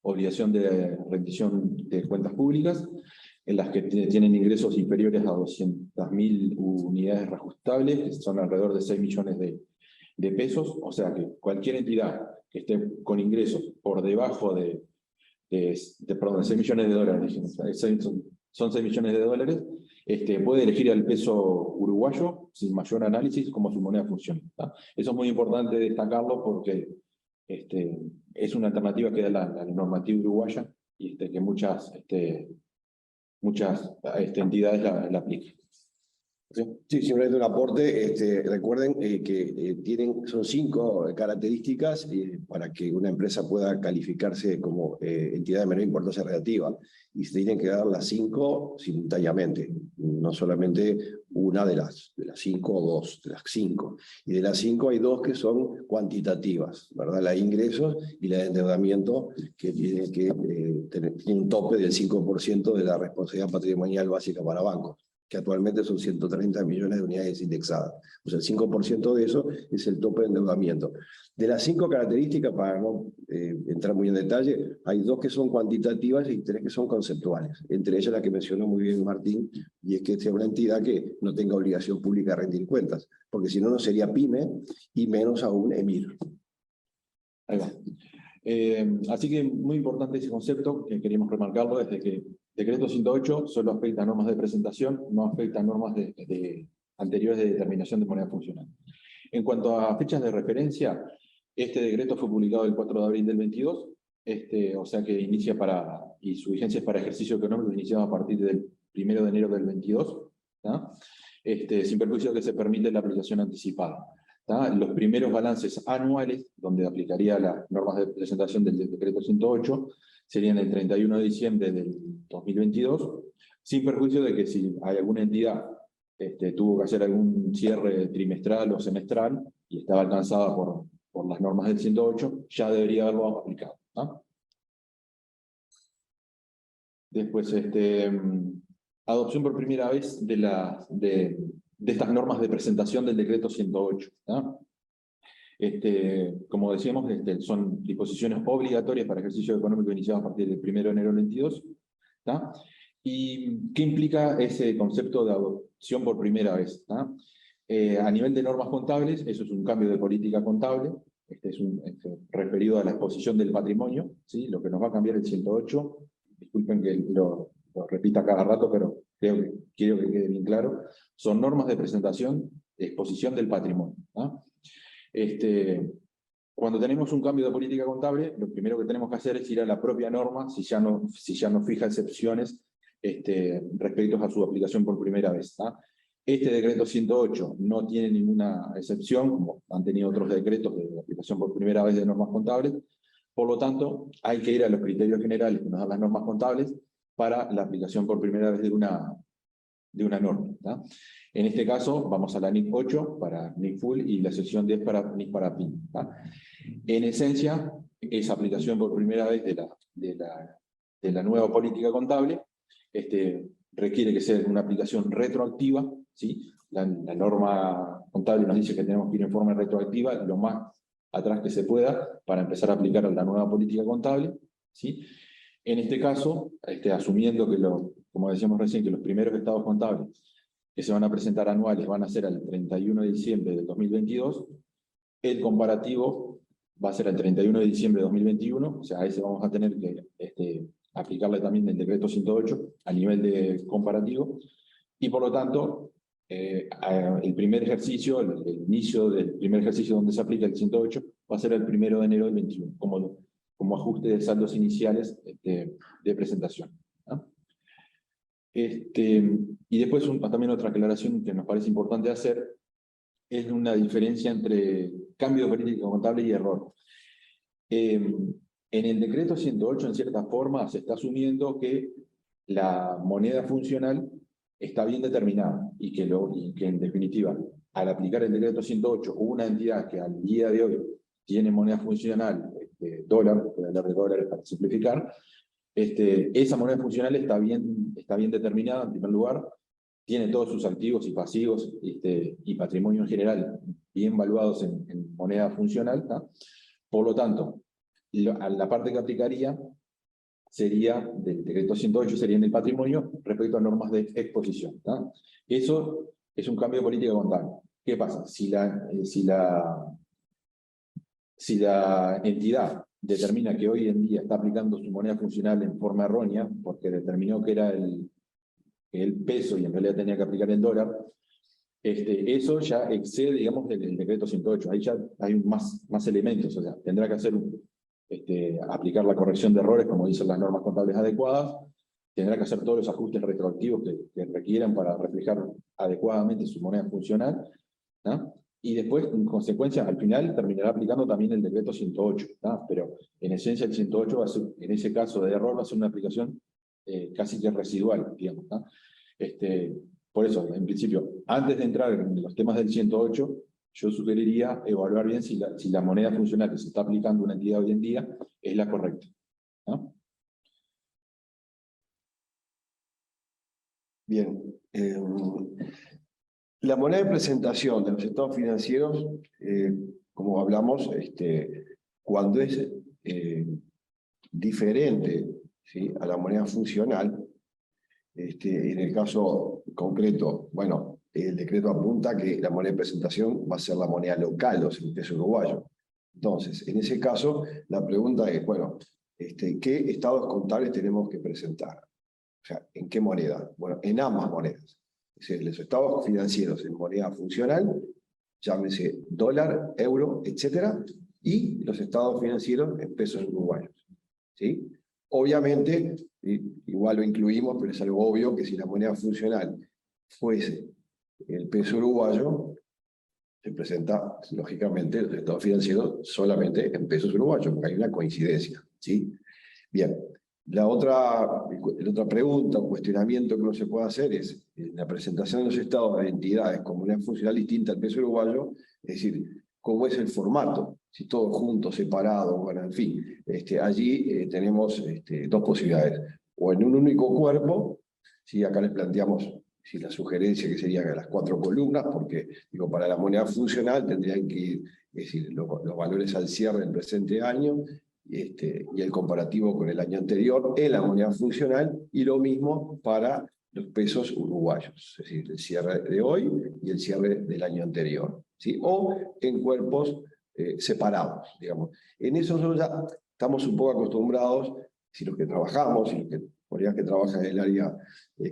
S4: obligación de rendición de cuentas públicas, en las que tienen ingresos inferiores a 200.000 unidades reajustables, que son alrededor de 6 millones de pesos, o sea que cualquier entidad que esté con ingresos por debajo de 6 millones de dólares, son 6 millones de dólares, puede elegir el peso uruguayo sin mayor análisis como su moneda funcional, ¿tá? Eso es muy importante destacarlo porque es una alternativa que da la normativa uruguaya y que muchas entidades la aplican.
S7: Sí, simplemente un aporte. Recuerden que son 5 características para que una empresa pueda calificarse como entidad de menor importancia relativa, y se tienen que dar las 5 simultáneamente, no solamente una de las 5 o 2, de las 5. Y de las 5 hay 2 que son cuantitativas, ¿verdad? La de ingresos y la de endeudamiento, que tiene tiene un tope del 5% de la responsabilidad patrimonial básica para bancos, que actualmente son 130 millones de unidades indexadas. O sea, el 5% de eso es el tope de endeudamiento. De las 5 características, para no entrar muy en detalle, hay 2 que son cuantitativas y 3 que son conceptuales. Entre ellas la que mencionó muy bien Martín, y es que sea una entidad que no tenga obligación pública de rendir cuentas, porque si no, no sería PYME y menos aún EMIR.
S4: Ahí va. Así que muy importante ese concepto, que queríamos remarcarlo desde que Decreto 108 solo afecta a normas de presentación, no afecta a normas anteriores de determinación de moneda funcional. En cuanto a fechas de referencia, este decreto fue publicado el 4 de abril del 22, o sea que inicia y su vigencia es para ejercicio económico iniciado a partir del 1 de enero del 22, ¿tá? Sin perjuicio que se permite la aplicación anticipada, ¿tá? Los primeros balances anuales, donde aplicaría las normas de presentación del decreto 108, serían el 31 de diciembre del 2022, sin perjuicio de que si hay alguna entidad tuvo que hacer algún cierre trimestral o semestral y estaba alcanzada por las normas del 108, ya debería haberlo aplicado, ¿tá? Después, adopción por primera vez de estas normas de presentación del decreto 108, ¿tá? Como decíamos, son disposiciones obligatorias para ejercicio económico iniciado a partir del 1 de enero del 22, ¿tá? ¿Y qué implica ese concepto de adopción por primera vez, ¿tá? A nivel de normas contables, eso es un cambio de política contable, es referido a la exposición del patrimonio, ¿sí? Lo que nos va a cambiar el 108, disculpen que lo repita cada rato, pero quiero que quede bien claro, son normas de presentación de exposición del patrimonio, ¿tá? Cuando tenemos un cambio de política contable, lo primero que tenemos que hacer es ir a la propia norma, si ya no fija excepciones respecto a su aplicación por primera vez, ¿tá? Este decreto 108 no tiene ninguna excepción, como han tenido otros decretos de aplicación por primera vez de normas contables. Por lo tanto, hay que ir a los criterios generales que nos dan las normas contables para la aplicación por primera vez de una norma, ¿tá? En este caso, vamos a la NIC 8 para NIC Full y la sección 10 para NIC para PYME, ¿tá? En esencia, esa aplicación por primera vez de la nueva política contable requiere que sea una aplicación retroactiva, ¿sí? La norma contable nos dice que tenemos que ir en forma retroactiva lo más atrás que se pueda para empezar a aplicar la nueva política contable, ¿sí? En este caso, asumiendo que, como decíamos recién, que los primeros estados contables que se van a presentar anuales van a ser al 31 de diciembre del 2022, el comparativo va a ser al 31 de diciembre de 2021, o sea, a ese vamos a tener que aplicarle también el decreto 108 a nivel de comparativo, y por lo tanto, el primer ejercicio, el inicio del primer ejercicio donde se aplica el 108, va a ser el 1 de enero del 21, como ajuste de saldos iniciales de presentación, ¿no? Y después también otra aclaración que nos parece importante hacer es una diferencia entre cambio de política contable y error. En el decreto 108, en cierta forma, se está asumiendo que la moneda funcional está bien determinada y que en definitiva, al aplicar el decreto 108, una entidad que al día de hoy tiene moneda funcional, dólar, voy a hablar de dólares para simplificar, esa moneda funcional está bien determinada en primer lugar, tiene todos sus activos y pasivos y patrimonio en general bien valuados en moneda funcional, ¿tá? Por lo tanto, la parte que aplicaría sería del decreto 108, sería en el patrimonio respecto a normas de exposición, ¿tá? Eso es un cambio de política contable. ¿Qué pasa? Si la entidad determina que hoy en día está aplicando su moneda funcional en forma errónea, porque determinó que era el peso y en realidad tenía que aplicar el dólar, eso ya excede, digamos, el decreto 108. Ahí ya hay más elementos, o sea, tendrá que hacer aplicar la corrección de errores, como dicen las normas contables adecuadas, tendrá que hacer todos los ajustes retroactivos que requieran para reflejar adecuadamente su moneda funcional, ¿no? Y después, en consecuencia, al final terminará aplicando también el decreto 108, ¿no? Pero en esencia el 108 va a ser, en ese caso de error, va a ser una aplicación casi que residual, digamos, ¿no? Por eso, en principio, antes de entrar en los temas del 108, yo sugeriría evaluar bien si la moneda funcional que se está aplicando a una entidad hoy en día es la correcta, ¿no?
S7: Bien. La moneda de presentación de los estados financieros, como hablamos, cuando es diferente, ¿sí?, a la moneda funcional, en el caso concreto, bueno, el decreto apunta que la moneda de presentación va a ser la moneda local, o sea, el peso uruguayo. Entonces, en ese caso, la pregunta es, bueno, ¿qué estados contables tenemos que presentar? O sea, ¿en qué moneda? Bueno, en ambas monedas. Es decir, los estados financieros en moneda funcional, llámese dólar, euro, etcétera, y los estados financieros en pesos uruguayos, ¿sí? Obviamente, igual lo incluimos, pero es algo obvio que si la moneda funcional fuese el peso uruguayo, se presenta, lógicamente, los estados financieros solamente en pesos uruguayos, porque hay una coincidencia, ¿sí? Bien, la otra pregunta o cuestionamiento que uno se puede hacer es la presentación de los estados de entidades con moneda funcional distinta al peso uruguayo, es decir, ¿cómo es el formato? Si todo junto, separado, bueno, en fin. Allí tenemos dos posibilidades. O en un único cuerpo, ¿sí? Acá les planteamos la sugerencia que serían las 4 columnas, porque digo, para la moneda funcional tendrían que ir, es decir, los valores al cierre del presente año, y el comparativo con el año anterior en la moneda funcional, y lo mismo para los pesos uruguayos, es decir, el cierre de hoy y el cierre del año anterior, ¿sí? O en cuerpos separados, digamos. En eso nosotros ya estamos un poco acostumbrados, si los que trabajamos, si los colegas que trabajan en el área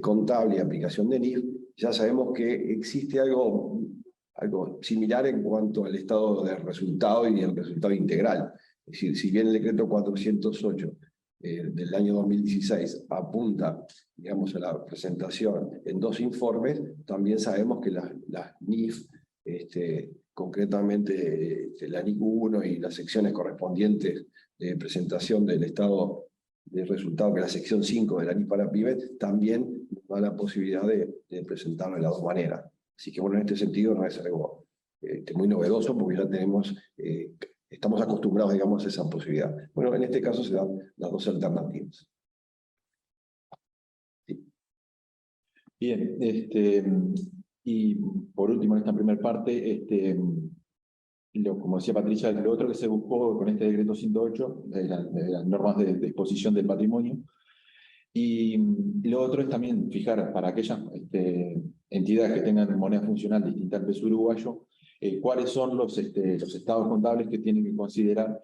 S7: contable y aplicación de NIF, ya sabemos que existe algo similar en cuanto al estado de resultado y el resultado integral. Es decir, si bien el decreto 408 del año 2016 apunta, digamos, a la presentación en 2 informes, también sabemos que las NIF, concretamente la NIC 1 y las secciones correspondientes de presentación del estado de resultado, que es la sección 5 de la NIF para pymes, también da la posibilidad de presentarlo de las 2 maneras. Así que, bueno, en este sentido no es algo muy novedoso, porque ya tenemos... estamos acostumbrados, digamos, a esa posibilidad. Bueno, en este caso se dan las 2 alternativas. Sí.
S4: Bien, y por último, en esta primera parte, como decía Patricia, lo otro que se buscó con este decreto 108, de las normas de exposición del patrimonio, y lo otro es también fijar para aquellas entidades que tengan moneda funcional distinta al peso uruguayo, cuáles son los estados contables que tienen que considerar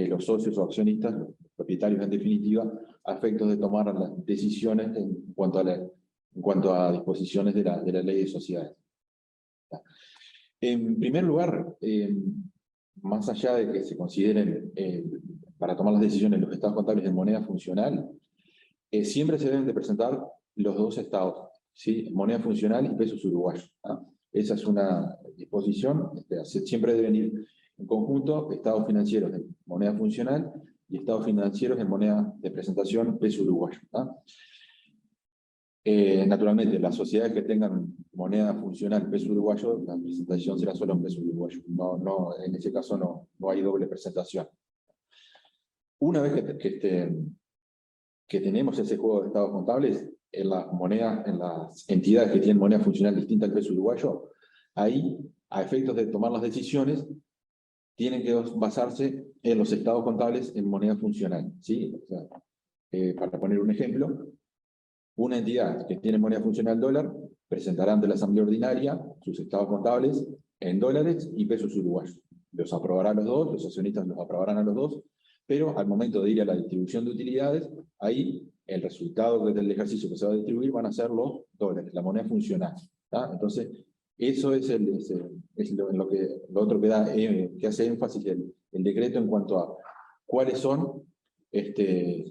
S4: los socios o accionistas, los propietarios en definitiva, a efectos de tomar las decisiones en cuanto a disposiciones de la ley de sociedades. En primer lugar, más allá de que se consideren para tomar las decisiones los estados contables de moneda funcional, siempre se deben de presentar los 2 estados, ¿sí? Moneda funcional y pesos uruguayos, ¿no? Esa es una disposición, siempre deben ir en conjunto estados financieros de moneda funcional y estados financieros en moneda de presentación peso uruguayo, ¿no? Naturalmente, las sociedades que tengan moneda funcional peso uruguayo, la presentación será solo en peso uruguayo. En ese caso no hay doble presentación. Una vez que tenemos ese juego de estados contables, en las entidades que tienen moneda funcional distinta al peso uruguayo, ahí, a efectos de tomar las decisiones, tienen que basarse en los estados contables en moneda funcional, ¿sí? O sea, para poner un ejemplo, una entidad que tiene moneda funcional dólar presentará ante la Asamblea Ordinaria sus estados contables en dólares y pesos uruguayos. Los aprobarán los dos, los accionistas los aprobarán a los dos, pero al momento de ir a la distribución de utilidades, ahí el resultado del ejercicio que se va a distribuir van a ser los dólares, la moneda funcional, ¿tá? Entonces, eso es lo otro que hace énfasis el decreto en cuanto a cuáles son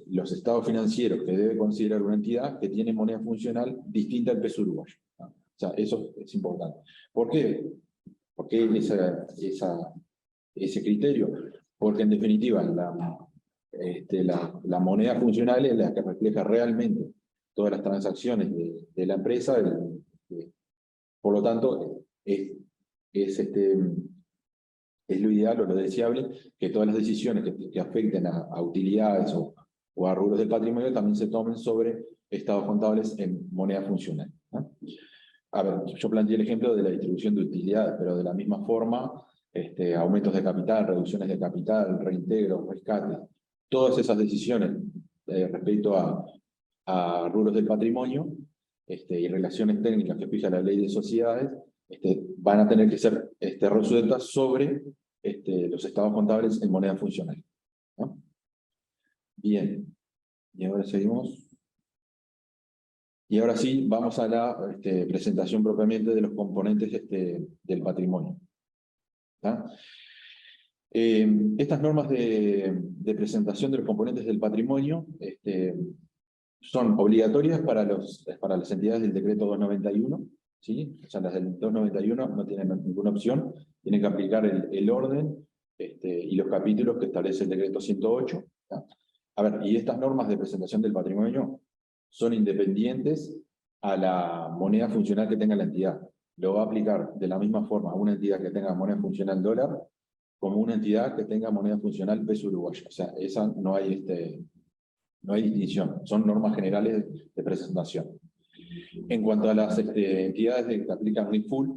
S4: los estados financieros que debe considerar una entidad que tiene moneda funcional distinta al peso uruguayo, ¿no? O sea, eso es importante. ¿Por qué? ¿Por qué ese criterio? Porque en definitiva la moneda funcional es la que refleja realmente todas las transacciones de la empresa, por lo tanto es lo ideal o lo deseable que todas las decisiones que afecten a utilidades o a rubros del patrimonio también se tomen sobre estados contables en moneda funcional, ¿no? A ver, yo planteé el ejemplo de la distribución de utilidades, pero de la misma forma, aumentos de capital, reducciones de capital, reintegros, rescates, todas esas decisiones respecto a rubros del patrimonio y relaciones técnicas que fija la ley de sociedades, van a tener que ser resueltas sobre los estados contables en moneda funcional, ¿no? Bien, y ahora seguimos. Y ahora sí, vamos a la presentación propiamente de los componentes del patrimonio, ¿tá? Estas normas de presentación de los componentes del patrimonio son obligatorias para las entidades del decreto 291, ¿sí? O sea, las del 291 no tienen ninguna opción, tienen que aplicar el orden y los capítulos que establece el decreto 108. ¿Tá? A ver, y estas normas de presentación del patrimonio son independientes a la moneda funcional que tenga la entidad. Lo va a aplicar de la misma forma a una entidad que tenga moneda funcional dólar, como una entidad que tenga moneda funcional peso uruguayo. O sea, esa no hay distinción, son normas generales de presentación. En cuanto a las entidades que aplican NIF full,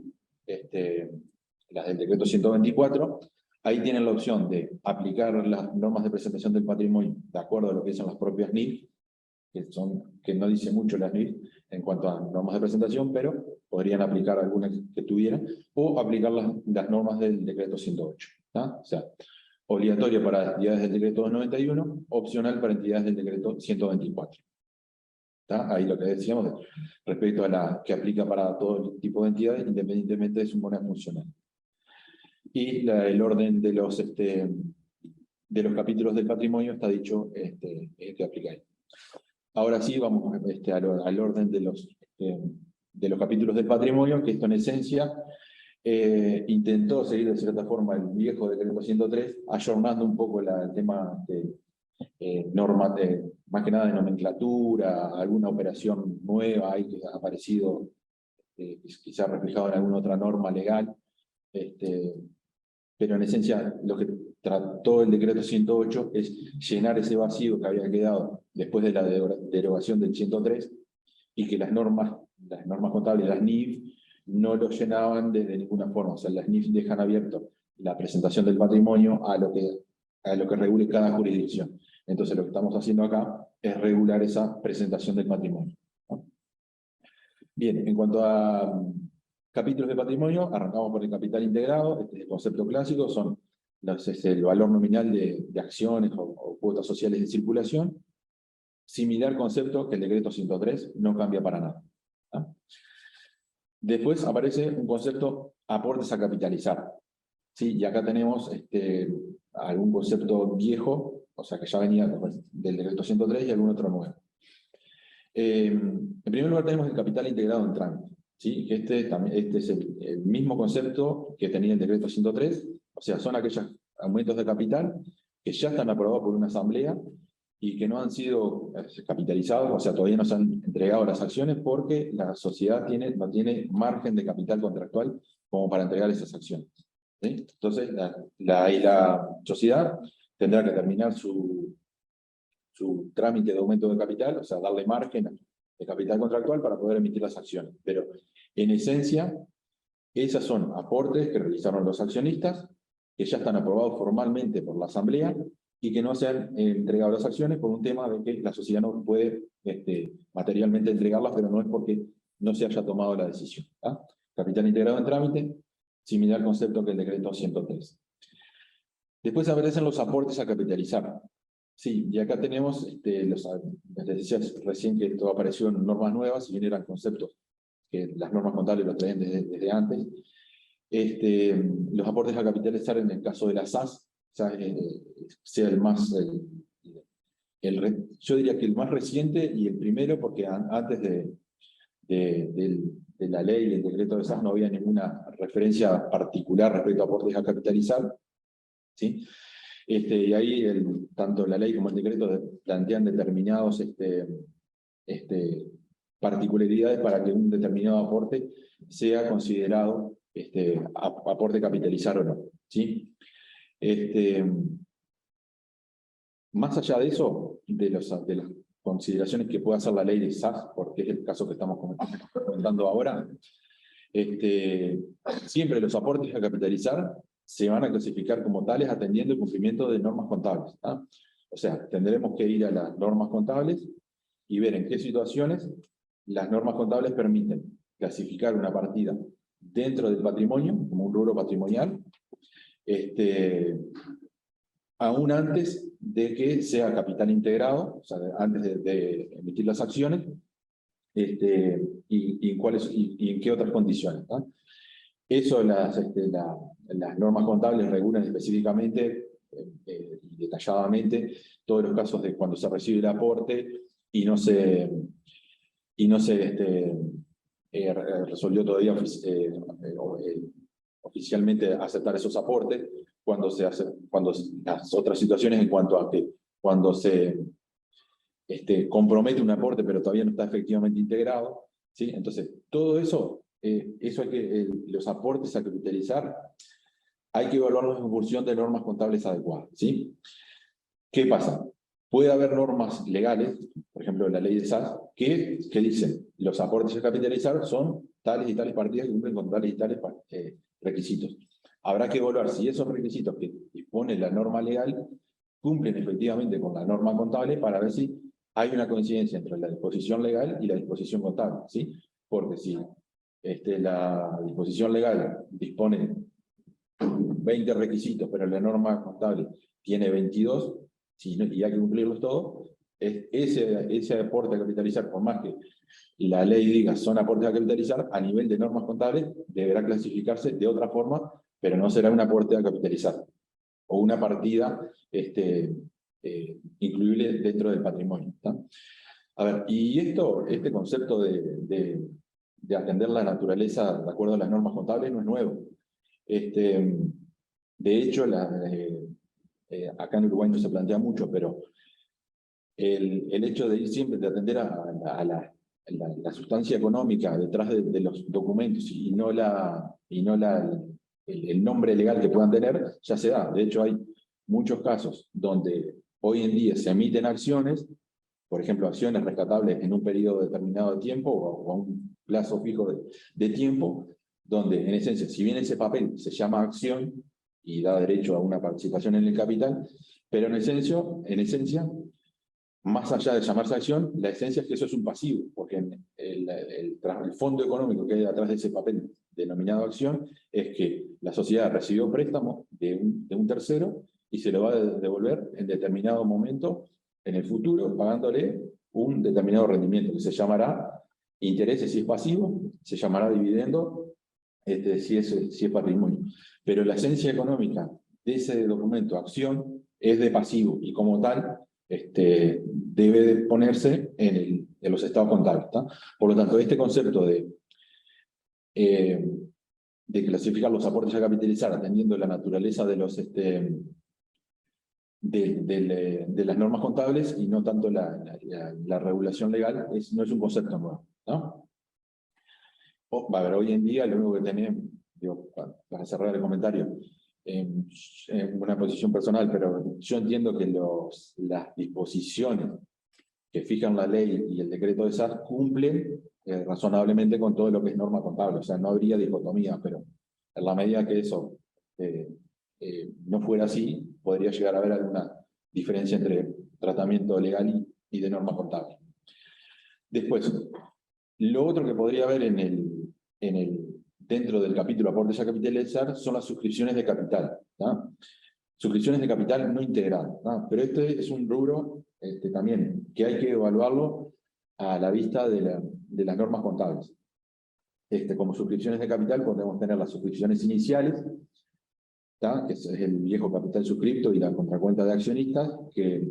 S4: las del decreto 124, ahí tienen la opción de aplicar las normas de presentación del patrimonio de acuerdo a lo que son las propias NIF, que no dice mucho las NIF en cuanto a normas de presentación, pero podrían aplicar algunas que tuvieran, o aplicar las normas del decreto 108. ¿Tá? O sea, obligatorio para entidades del decreto 291, opcional para entidades del decreto 124. ¿Tá? Ahí lo que decíamos respecto a la que aplica para todo tipo de entidades, independientemente de su moneda funcional. Y el orden de los capítulos del patrimonio está dicho que aplica ahí. Ahora sí, vamos al orden de los capítulos del patrimonio, que esto en esencia intentó seguir de cierta forma el viejo decreto 103, ayornando un poco el tema de normas, más que nada de nomenclatura, alguna operación nueva ahí que ha aparecido, quizás reflejado en alguna otra norma legal, pero en esencia lo que trató el decreto 108 es llenar ese vacío que había quedado después de la derogación del 103 y que las normas contables, las NIF, no lo llenaban de ninguna forma. O sea, las NIF dejan abierto la presentación del patrimonio a lo que regule cada jurisdicción. Entonces lo que estamos haciendo acá es regular esa presentación del patrimonio, ¿no? Bien, en cuanto a capítulos de patrimonio, arrancamos por el capital integrado. El concepto clásico es el valor nominal de acciones o cuotas sociales de circulación. Similar concepto que el decreto 103, no cambia para nada, ¿no? Después aparece un concepto aportes a capitalizar, ¿sí? Y acá tenemos algún concepto viejo, o sea que ya venía del decreto 103 y algún otro nuevo. En primer lugar tenemos el capital integrado en trámite, ¿sí? Que este es el mismo concepto que tenía el decreto 103, o sea, son aquellos aumentos de capital que ya están aprobados por una asamblea y que no han sido capitalizados, o sea, todavía no se han entregado las acciones porque la sociedad no tiene margen de capital contractual como para entregar esas acciones. ¿Sí? Entonces, la sociedad tendrá que terminar su trámite de aumento de capital, o sea, darle margen de capital contractual para poder emitir las acciones. Pero, en esencia, esas son aportes que realizaron los accionistas, que ya están aprobados formalmente por la Asamblea, y que no se han entregado las acciones por un tema de que la sociedad no puede materialmente entregarlas, pero no es porque no se haya tomado la decisión. ¿Ah? Capital integrado en trámite, similar concepto que el decreto 103. Después aparecen los aportes a capitalizar. Sí, y acá tenemos, les decía recién que esto apareció en normas nuevas, si bien eran conceptos que las normas contables lo traían desde antes. Los aportes a capitalizar en el caso de la SAS, sea el más, yo diría que el más reciente y el primero, porque antes de la ley y el decreto de SAS no había ninguna referencia particular respecto a aportes a capitalizar, ¿sí? Y ahí tanto la ley como el decreto plantean determinados particularidades para que un determinado aporte sea considerado aporte capitalizar o no, ¿sí? Más allá de eso, de las consideraciones que puede hacer la ley de SAS, porque es el caso que estamos comentando ahora, siempre los aportes a capitalizar se van a clasificar como tales atendiendo el cumplimiento de normas contables. ¿Ah? O sea, tendremos que ir a las normas contables y ver en qué situaciones las normas contables permiten clasificar una partida dentro del patrimonio, como un rubro patrimonial, aún antes de que sea capital integrado, o sea, antes de emitir las acciones, y en qué otras condiciones. ¿No? Eso las normas contables regulan específicamente y detalladamente todos los casos de cuando se recibe el aporte y no se resolvió todavía oficialmente aceptar esos aportes, cuando las otras situaciones en cuanto a que cuando se compromete un aporte pero todavía no está efectivamente integrado, ¿sí? Entonces, todo eso, los aportes a capitalizar, hay que evaluarlos en función de normas contables adecuadas, ¿sí? ¿Qué pasa? Puede haber normas legales, por ejemplo la ley de SAS, que dicen los aportes a capitalizar son tales y tales partidas que cumplen con tales y tales requisitos. Habrá que evaluar si esos requisitos que dispone la norma legal cumplen efectivamente con la norma contable para ver si hay una coincidencia entre la disposición legal y la disposición contable, ¿sí? Porque si la disposición legal dispone 20 requisitos, pero la norma contable tiene 22, y hay que cumplirlos todos, ese aporte a capitalizar, por más que la ley diga son aportes a capitalizar, a nivel de normas contables deberá clasificarse de otra forma, pero no será un aporte a capitalizar, o una partida incluible dentro del patrimonio. ¿Tá? A ver, y este concepto de atender la naturaleza de acuerdo a las normas contables no es nuevo. De hecho, acá en Uruguay no se plantea mucho, pero el hecho de ir siempre, de atender a la sustancia económica detrás de los documentos y no el nombre legal que puedan tener, ya se da. De hecho, hay muchos casos donde hoy en día se emiten acciones, por ejemplo, acciones rescatables en un periodo determinado de tiempo o a un plazo fijo de tiempo, donde en esencia, si bien ese papel se llama acción y da derecho a una participación en el capital, pero en esencia, más allá de llamarse acción, la esencia es que eso es un pasivo, porque el fondo económico que hay detrás de ese papel denominado acción es que la sociedad recibió préstamo de un tercero y se lo va a devolver en determinado momento en el futuro, pagándole un determinado rendimiento, que se llamará intereses si es pasivo, se llamará dividendo si es patrimonio. Pero la esencia económica de ese documento, acción, es de pasivo, y como tal, debe de ponerse en los estados contables. ¿Tá? Por lo tanto, este concepto de clasificar los aportes a capitalizar atendiendo la naturaleza de de las normas contables y no tanto la regulación legal, no es un concepto nuevo, ¿no? A ver, hoy en día lo único que tenemos, digo, para cerrar el comentario, en una posición personal, pero yo entiendo que las disposiciones que fijan la ley y el decreto de SAS cumplen razonablemente con todo lo que es norma contable, o sea, no habría dicotomía, pero en la medida que eso no fuera así, podría llegar a haber alguna diferencia entre tratamiento legal y de norma contable. Después, lo otro que podría haber dentro del capítulo aportes a capitalizar son las suscripciones de capital, ¿no? Suscripciones de capital no integradas, ¿no? Pero este es un rubro también que hay que evaluarlo a la vista de las normas contables. Como suscripciones de capital podemos tener las suscripciones iniciales, ¿tá? Que es el viejo capital suscripto y la contracuenta de accionistas, que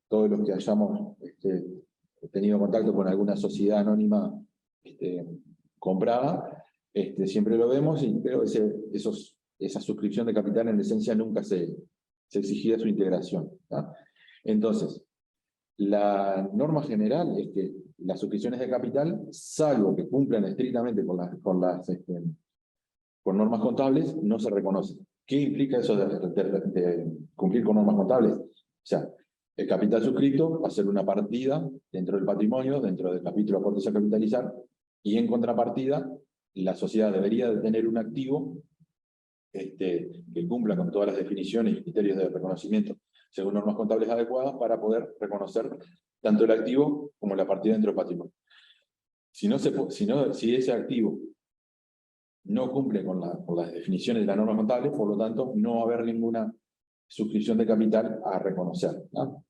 S4: todos los que hayamos tenido contacto con alguna sociedad anónima comprada, siempre lo vemos, pero esa suscripción de capital en esencia nunca se exigía su integración, ¿tá? Entonces, la norma general es que las suscripciones de capital, salvo que cumplan estrictamente con normas contables, no se reconocen. ¿Qué implica eso de cumplir con normas contables? O sea, el capital suscrito va a ser una partida dentro del patrimonio, dentro del capítulo aportes a capitalizar, y en contrapartida, la sociedad debería de tener un activo que cumpla con todas las definiciones y criterios de reconocimiento según normas contables adecuadas para poder reconocer tanto el activo como la partida dentro del patrimonio. Si ese activo no cumple con las definiciones de las normas contables, por lo tanto, no va a haber ninguna suscripción de capital a reconocer, ¿no?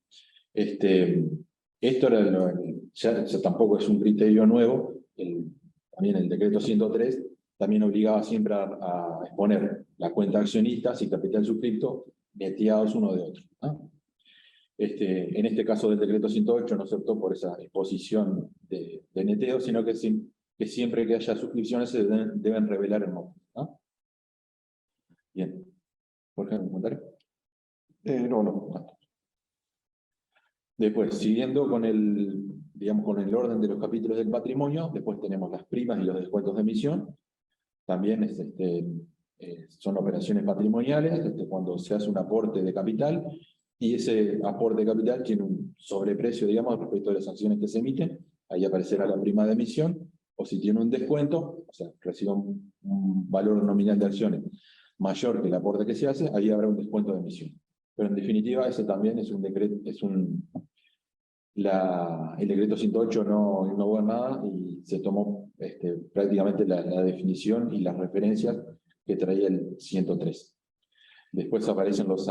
S4: Esto ya tampoco es un criterio nuevo. También el decreto 103 también obligaba siempre a exponer la cuenta de accionistas y capital suscripto neteados uno de otro, ¿no? En este caso del decreto 108 no se optó por esa exposición de neteo, sino que siempre que haya suscripciones se deben revelar el monto, ¿no? Bien. ¿Jorge, algún comentario? No. Después, siguiendo con el orden de los capítulos del patrimonio, después tenemos las primas y los descuentos de emisión. También son operaciones patrimoniales, cuando se hace un aporte de capital, y ese aporte de capital tiene un sobreprecio, digamos, respecto a las acciones que se emiten. Ahí aparecerá la prima de emisión, o si tiene un descuento, o sea, recibe un valor nominal de acciones mayor que el aporte que se hace, ahí habrá un descuento de emisión. Pero en definitiva, ese también es un decreto, el decreto 108 no innovó en nada y se tomó prácticamente la definición y las referencias que traía el 103. Después aparecen los...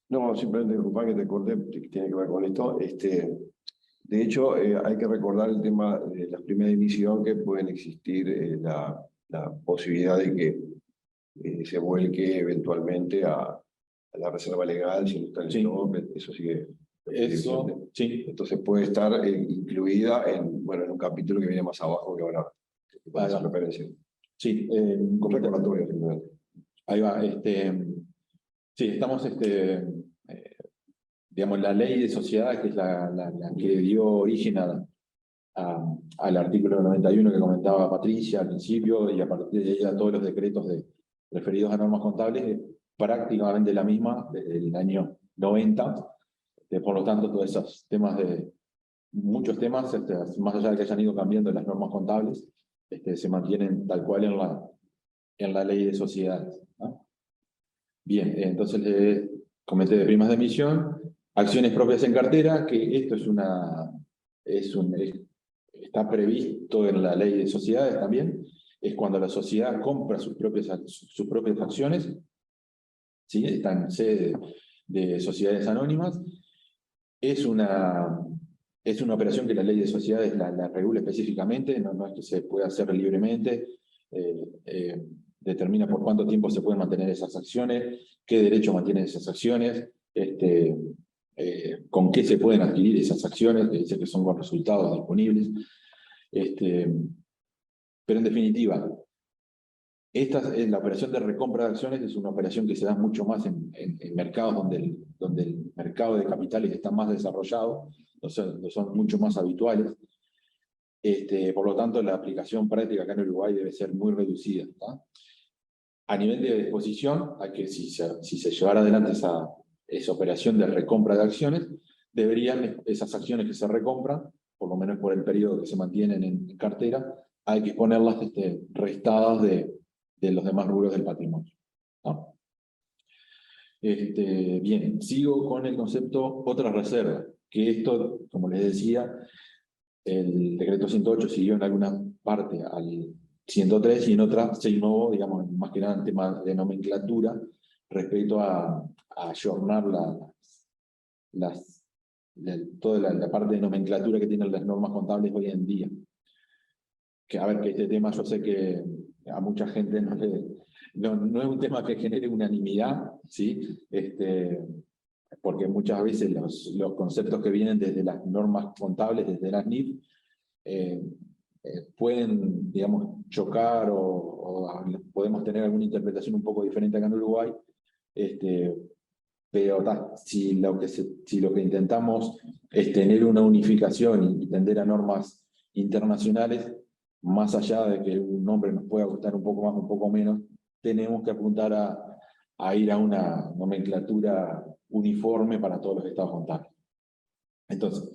S7: No, simplemente disculpa que te corté, que tiene que ver con esto. De hecho, hay que recordar el tema de las primas de emisión, que pueden existir la posibilidad de que se vuelque eventualmente a la reserva legal, si no está en el stock, eso sigue.
S4: Eso, sí.
S7: Entonces puede estar incluida en un capítulo que viene más abajo, que ahora va a hacer referencia.
S4: Sí,
S7: un recordatorio simplemente.
S4: Ahí va. Sí, estamos, digamos, la ley de sociedades, que es la que dio origen al artículo 91 que comentaba Patricia al principio, y a partir de ella todos los decretos referidos a normas contables, es prácticamente la misma desde el año 90. Por lo tanto, todos esos temas muchos temas, más allá de que hayan ido cambiando las normas contables, se mantienen tal cual en la ley de sociedades, ¿no? Bien, entonces le comenté de primas de emisión, acciones propias en cartera, que esto está previsto en la ley de sociedades también, es cuando la sociedad compra sus propias acciones, ¿sí? Está en sede de sociedades anónimas. Es una operación que la ley de sociedades la regula específicamente, no es que se pueda hacer libremente, determina por cuánto tiempo se pueden mantener esas acciones, qué derecho mantienen esas acciones, con qué se pueden adquirir esas acciones, que dice que son con resultados disponibles. Pero en definitiva, La operación de recompra de acciones es una operación que se da mucho más en mercados donde el mercado de capitales está más desarrollado, son mucho más habituales. Por lo tanto, la aplicación práctica acá en Uruguay debe ser muy reducida, ¿tá? A nivel de exposición, si se llevara adelante esa operación de recompra de acciones, deberían esas acciones que se recompran, por lo menos por el periodo que se mantienen en cartera, hay que ponerlas restadas de los demás rubros del patrimonio, ¿no? Bien, sigo con el concepto otras reservas, que esto, como les decía, el decreto 108 siguió en alguna parte al 103 y en otra se innovó, digamos, más que nada en temas de nomenclatura, respecto a ayornar toda la parte de nomenclatura que tienen las normas contables hoy en día. Que a ver, que este tema yo sé que a mucha gente no es un tema que genere unanimidad, ¿sí? Porque muchas veces los conceptos que vienen desde las normas contables, desde las NIF, pueden, digamos, chocar o podemos tener alguna interpretación un poco diferente acá en Uruguay, pero si lo que intentamos es tener una unificación y tender a normas internacionales, más allá de que un nombre nos pueda gustar un poco más o un poco menos, tenemos que apuntar a ir a una nomenclatura uniforme para todos los estados contables. Entonces,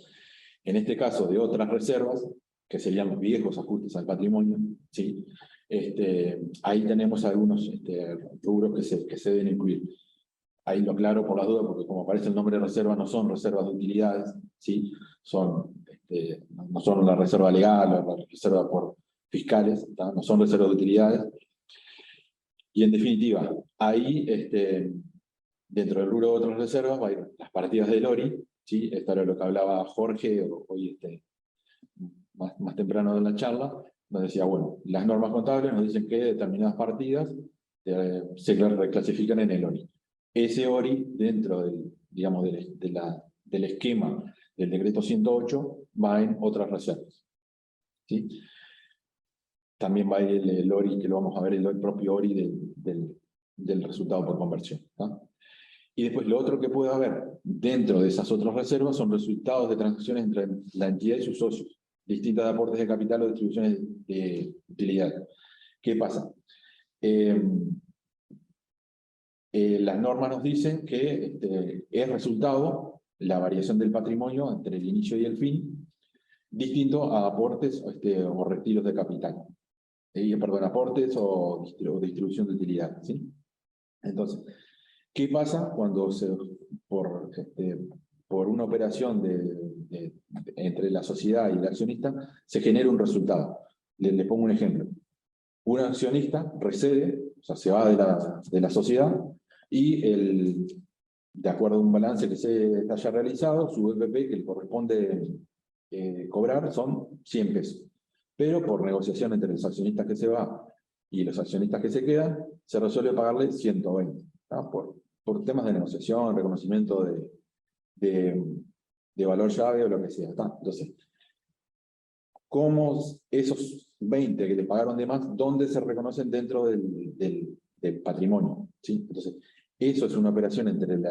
S4: en este caso de otras reservas, que serían los viejos ajustes al patrimonio, ¿sí? Ahí tenemos algunos rubros que se deben incluir. Ahí lo aclaro por las dudas, porque como aparece el nombre de reserva, no son reservas de utilidades, ¿sí? No son la reserva legal o la reserva por fiscales, ¿tá? No son reservas de utilidades. Y en definitiva, ahí, dentro del rubro de otras reservas, va a ir las partidas del ORI, ¿sí? Esto era lo que hablaba Jorge hoy más temprano de la charla, nos decía, bueno, las normas contables nos dicen que determinadas partidas se reclasifican en el ORI. Ese ORI, dentro del esquema del decreto 108, va en otras reservas, ¿sí? También va a ir el ORI, que lo vamos a ver, el propio ORI del resultado por conversión, ¿tá? Y después lo otro que puede haber dentro de esas otras reservas son resultados de transacciones entre la entidad y sus socios, distintas de aportes de capital o distribuciones de utilidad. ¿Qué pasa? Las normas nos dicen que es resultado la variación del patrimonio entre el inicio y el fin, distinto a aportes o retiros de capital. Perdón, aportes o distribución de utilidad, ¿sí? Entonces, ¿qué pasa cuando por una operación entre la sociedad y el accionista se genera un resultado? Les pongo un ejemplo. Un accionista recede, o sea, se va de la sociedad y de acuerdo a un balance que se haya realizado, su EPP que le corresponde cobrar son 100 pesos. Pero por negociación entre los accionistas que se van y los accionistas que se quedan, se resuelve pagarle 120, ¿tá? Por temas de negociación, reconocimiento de valor llave o lo que sea, ¿tá? Entonces, ¿cómo esos 20 que le pagaron de más, dónde se reconocen dentro del patrimonio? ¿Sí? Entonces, eso es una operación entre el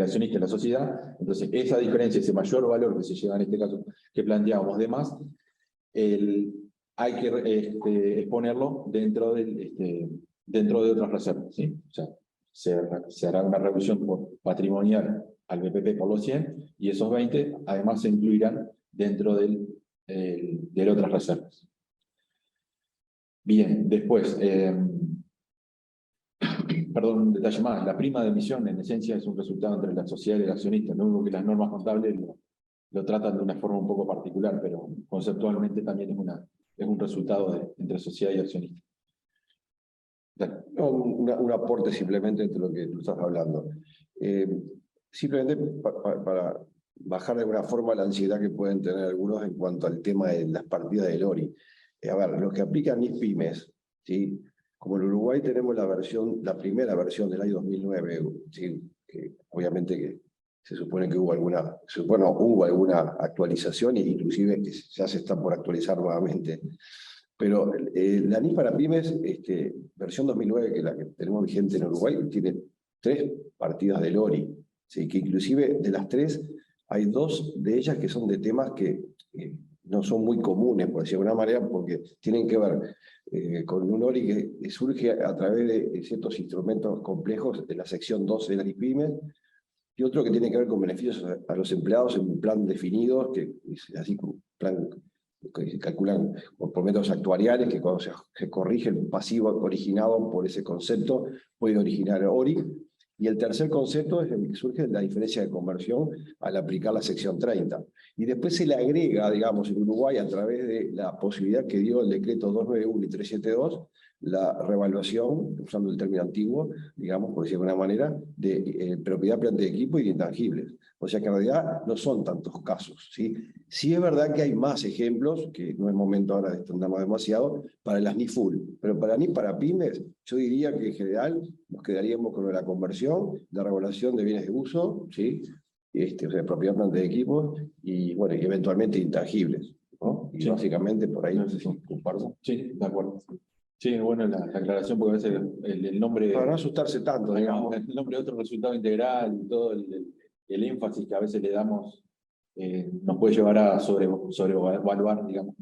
S4: accionista y la sociedad. Entonces, esa diferencia, ese mayor valor que se lleva en este caso, que planteábamos de más, hay que exponerlo dentro de otras reservas, ¿sí? O sea, se hará una reducción patrimonial al BPP por los 100, y esos 20 además se incluirán dentro de otras reservas. Bien, después, perdón, un detalle más, la prima de emisión en esencia es un resultado entre la sociedad y el accionista, no único que las normas contables lo tratan de una forma un poco particular, pero conceptualmente también es un resultado entre sociedad y accionista.
S7: No, un aporte simplemente entre lo que tú estás hablando. Simplemente para bajar de alguna forma la ansiedad que pueden tener algunos en cuanto al tema de las partidas del ORI. A ver, los que aplican NIF-Pymes, ¿sí? Como en Uruguay tenemos la primera versión del año 2009, ¿sí? Que obviamente que se supone que hubo alguna actualización, e inclusive que ya se está por actualizar nuevamente. Pero la NIF para pymes, versión 2009, que es la que tenemos vigente en Uruguay, tiene 3 partidas del ORI, ¿sí? Que inclusive de las 3, hay 2 de ellas que son de temas que no son muy comunes, por decirlo de alguna manera, porque tienen que ver con un ORI que surge a través de ciertos instrumentos complejos de la sección 12 de la NIF-Pymes, y otro que tiene que ver con beneficios a los empleados en un plan definido, que es así como un plan que se calculan por métodos actuariales, que cuando se corrige el pasivo originado por ese concepto, puede originar ORI. Y el tercer concepto es el que surge de la diferencia de conversión al aplicar la sección 30. Y después se le agrega, digamos, en Uruguay, a través de la posibilidad que dio el decreto 291 y 372, la revaluación, usando el término antiguo, digamos, por decirlo de alguna manera, de propiedad, planta de equipo y de intangibles. O sea que en realidad no son tantos casos, ¿sí? Sí es verdad que hay más ejemplos, que no es momento ahora de extendernos demasiado, para las NIF full, pero para NIF para pymes, yo diría que en general nos quedaríamos con la conversión, la regulación de bienes de uso, ¿sí? O sea, propiedad, planta de equipo y, bueno, y eventualmente intangibles, ¿no? Y
S4: sí,
S7: básicamente por ahí, no sé si comparto.
S4: Sí, de acuerdo. Sí, bueno, la aclaración, porque a veces el nombre...
S7: Para no asustarse tanto, digamos.
S4: El nombre de otro resultado integral y todo el énfasis que a veces le damos nos puede llevar a sobrevaluar, digamos,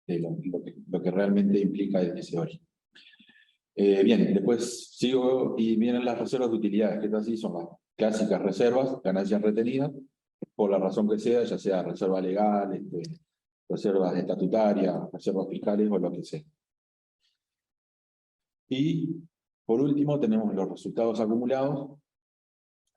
S4: lo que realmente implica ese ORI. Bien, después sigo y vienen las reservas de utilidades, que estas sí son las clásicas reservas, ganancias retenidas, por la razón que sea, ya sea reserva legal, reservas estatutarias, reservas fiscales o lo que sea. Y por último tenemos los resultados acumulados,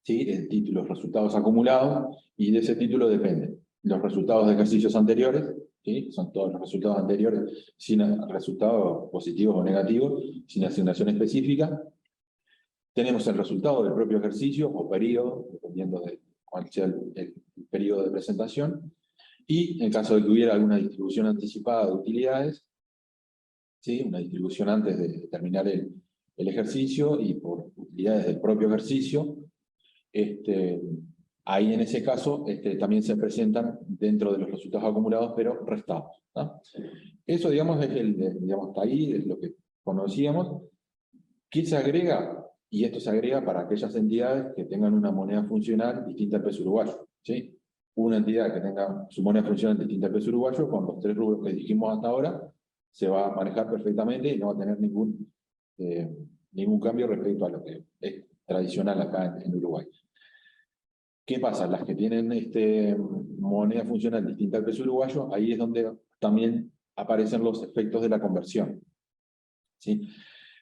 S4: ¿sí? El título resultados acumulados, y de ese título dependen los resultados de ejercicios anteriores, ¿sí? Son todos los resultados anteriores, sin resultados positivos o negativos, sin asignación específica. Tenemos el resultado del propio ejercicio o periodo, dependiendo de cuál sea el periodo de presentación, y en caso de que hubiera alguna distribución anticipada de utilidades, ¿sí? Una distribución antes de terminar el ejercicio y por utilidades del propio ejercicio, ahí en ese caso también se presentan dentro de los resultados acumulados, pero restados, ¿no? Eso, digamos, digamos, hasta ahí es lo que conocíamos. ¿Qué se agrega? Y esto se agrega para aquellas entidades que tengan una moneda funcional distinta al peso uruguayo, ¿sí? Una entidad que tenga su moneda funcional distinta al peso uruguayo, con los 3 rubros que dijimos hasta ahora, se va a manejar perfectamente y no va a tener ningún cambio respecto a lo que es tradicional acá en Uruguay. ¿Qué pasa? Las que tienen moneda funcional distinta al peso uruguayo, ahí es donde también aparecen los efectos de la conversión, ¿sí?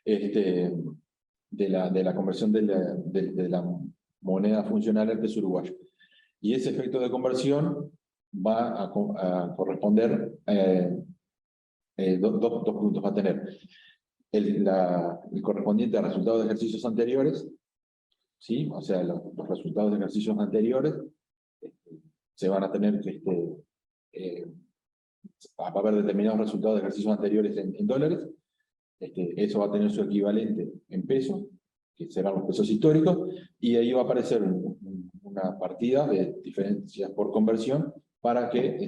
S4: De la conversión de la moneda funcional al peso uruguayo. Y ese efecto de conversión va a corresponder dos puntos va a tener. El correspondiente a resultados de ejercicios anteriores, ¿sí? O sea, los resultados de ejercicios anteriores se van a tener que va a haber determinados resultados de ejercicios anteriores en dólares. Eso va a tener su equivalente en pesos, que serán los pesos históricos, y ahí va a aparecer una partida de diferencias por conversión para que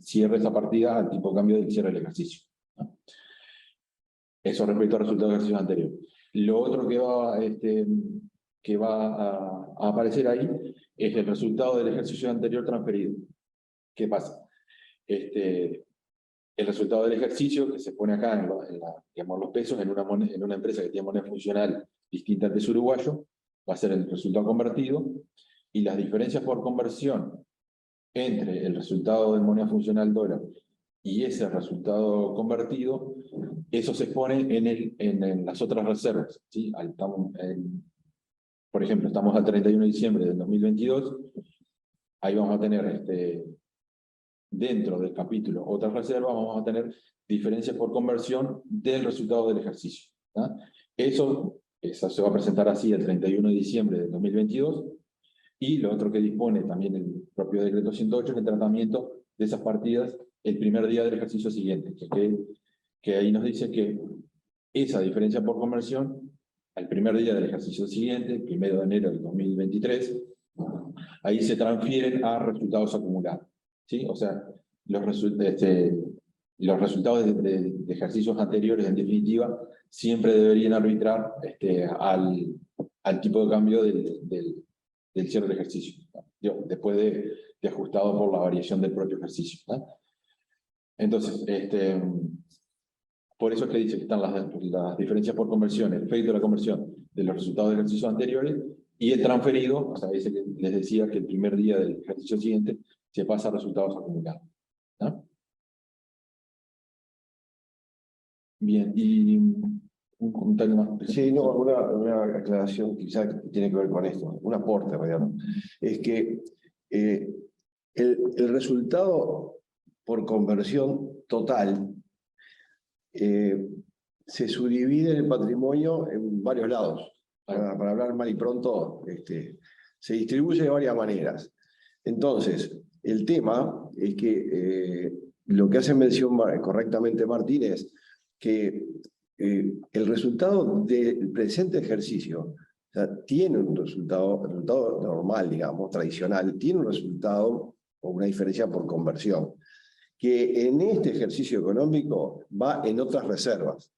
S4: cierre esa partida al tipo de cambio del cierre del ejercicio, ¿no? Eso respecto al resultado de ejercicios anteriores. Lo otro que va a aparecer ahí es el resultado del ejercicio anterior transferido. ¿Qué pasa? El resultado del ejercicio, que se pone acá digamos, los pesos, en una empresa que tiene moneda funcional distinta al peso uruguayo, va a ser el resultado convertido, y las diferencias por conversión entre el resultado de moneda funcional dólar y ese resultado convertido, eso se pone en las otras reservas, ¿sí? Por ejemplo, estamos al 31 de diciembre del 2022, ahí vamos a tener dentro del capítulo otras reservas, vamos a tener diferencias por conversión del resultado del ejercicio, ¿no? Eso se va a presentar así el 31 de diciembre del 2022, y lo otro que dispone también el propio decreto 108 es el tratamiento de esas partidas el primer día del ejercicio siguiente, que ahí nos dice que esa diferencia por conversión, al primer día del ejercicio siguiente, el 1 de enero del 2023, ahí se transfieren a resultados acumulados, ¿sí? O sea, los resultados de ejercicios anteriores, en definitiva, siempre deberían arbitrar al tipo de cambio del cierre del ejercicio, ¿no? Después de ajustado por la variación del propio ejercicio, ¿no? Entonces, por eso es que dice que están las diferencias por conversión, el efecto de la conversión de los resultados de ejercicios anteriores y el transferido, o sea, dice que les decía que el primer día del ejercicio siguiente se pasa a resultados acumulados, ¿no? Bien, y un comentario más.
S7: Sí, no, una aclaración quizá que tiene que ver con esto, un aporte, en realidad, ¿no? Es que el resultado por conversión total se subdivide en el patrimonio en varios lados. Para hablar mal y pronto, se distribuye de varias maneras. Entonces, el tema es que lo que hace mención correctamente Martín es que el resultado del presente ejercicio, o sea, tiene un resultado normal, digamos, tradicional, tiene un resultado o una diferencia por conversión, que en este ejercicio económico va en otras reservas.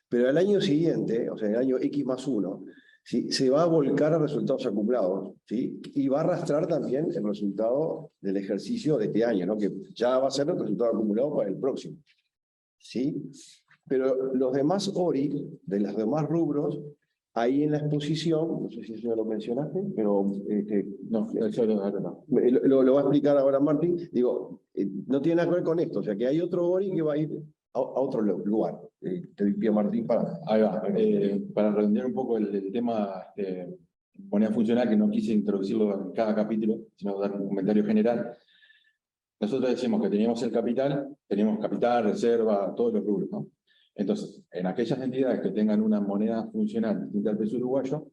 S7: Pero al año siguiente, o sea, en el año X más 1, ¿sí?, se va a volcar a resultados acumulados, ¿sí?, y va a arrastrar también el resultado del ejercicio de este año, ¿no?, que ya va a ser el resultado acumulado para el próximo, ¿sí? Pero los demás ORI, de los demás rubros, ahí en la exposición, no sé si eso ya lo mencionaste, pero
S4: No, eso no.
S7: lo va a explicar ahora Martín, digo, no tiene nada que ver con esto, o sea que hay otro ORI que va a ir a otro lugar. Te doy pie, Martín, para...
S4: Ahí va. Para redondear un poco el tema moneda funcional, que no quise introducirlo en cada capítulo, sino dar un comentario general. Nosotros decimos que teníamos el capital, teníamos capital, reserva, todos los rubros, ¿no? Entonces, en aquellas entidades que tengan una moneda funcional distinta al peso uruguayo,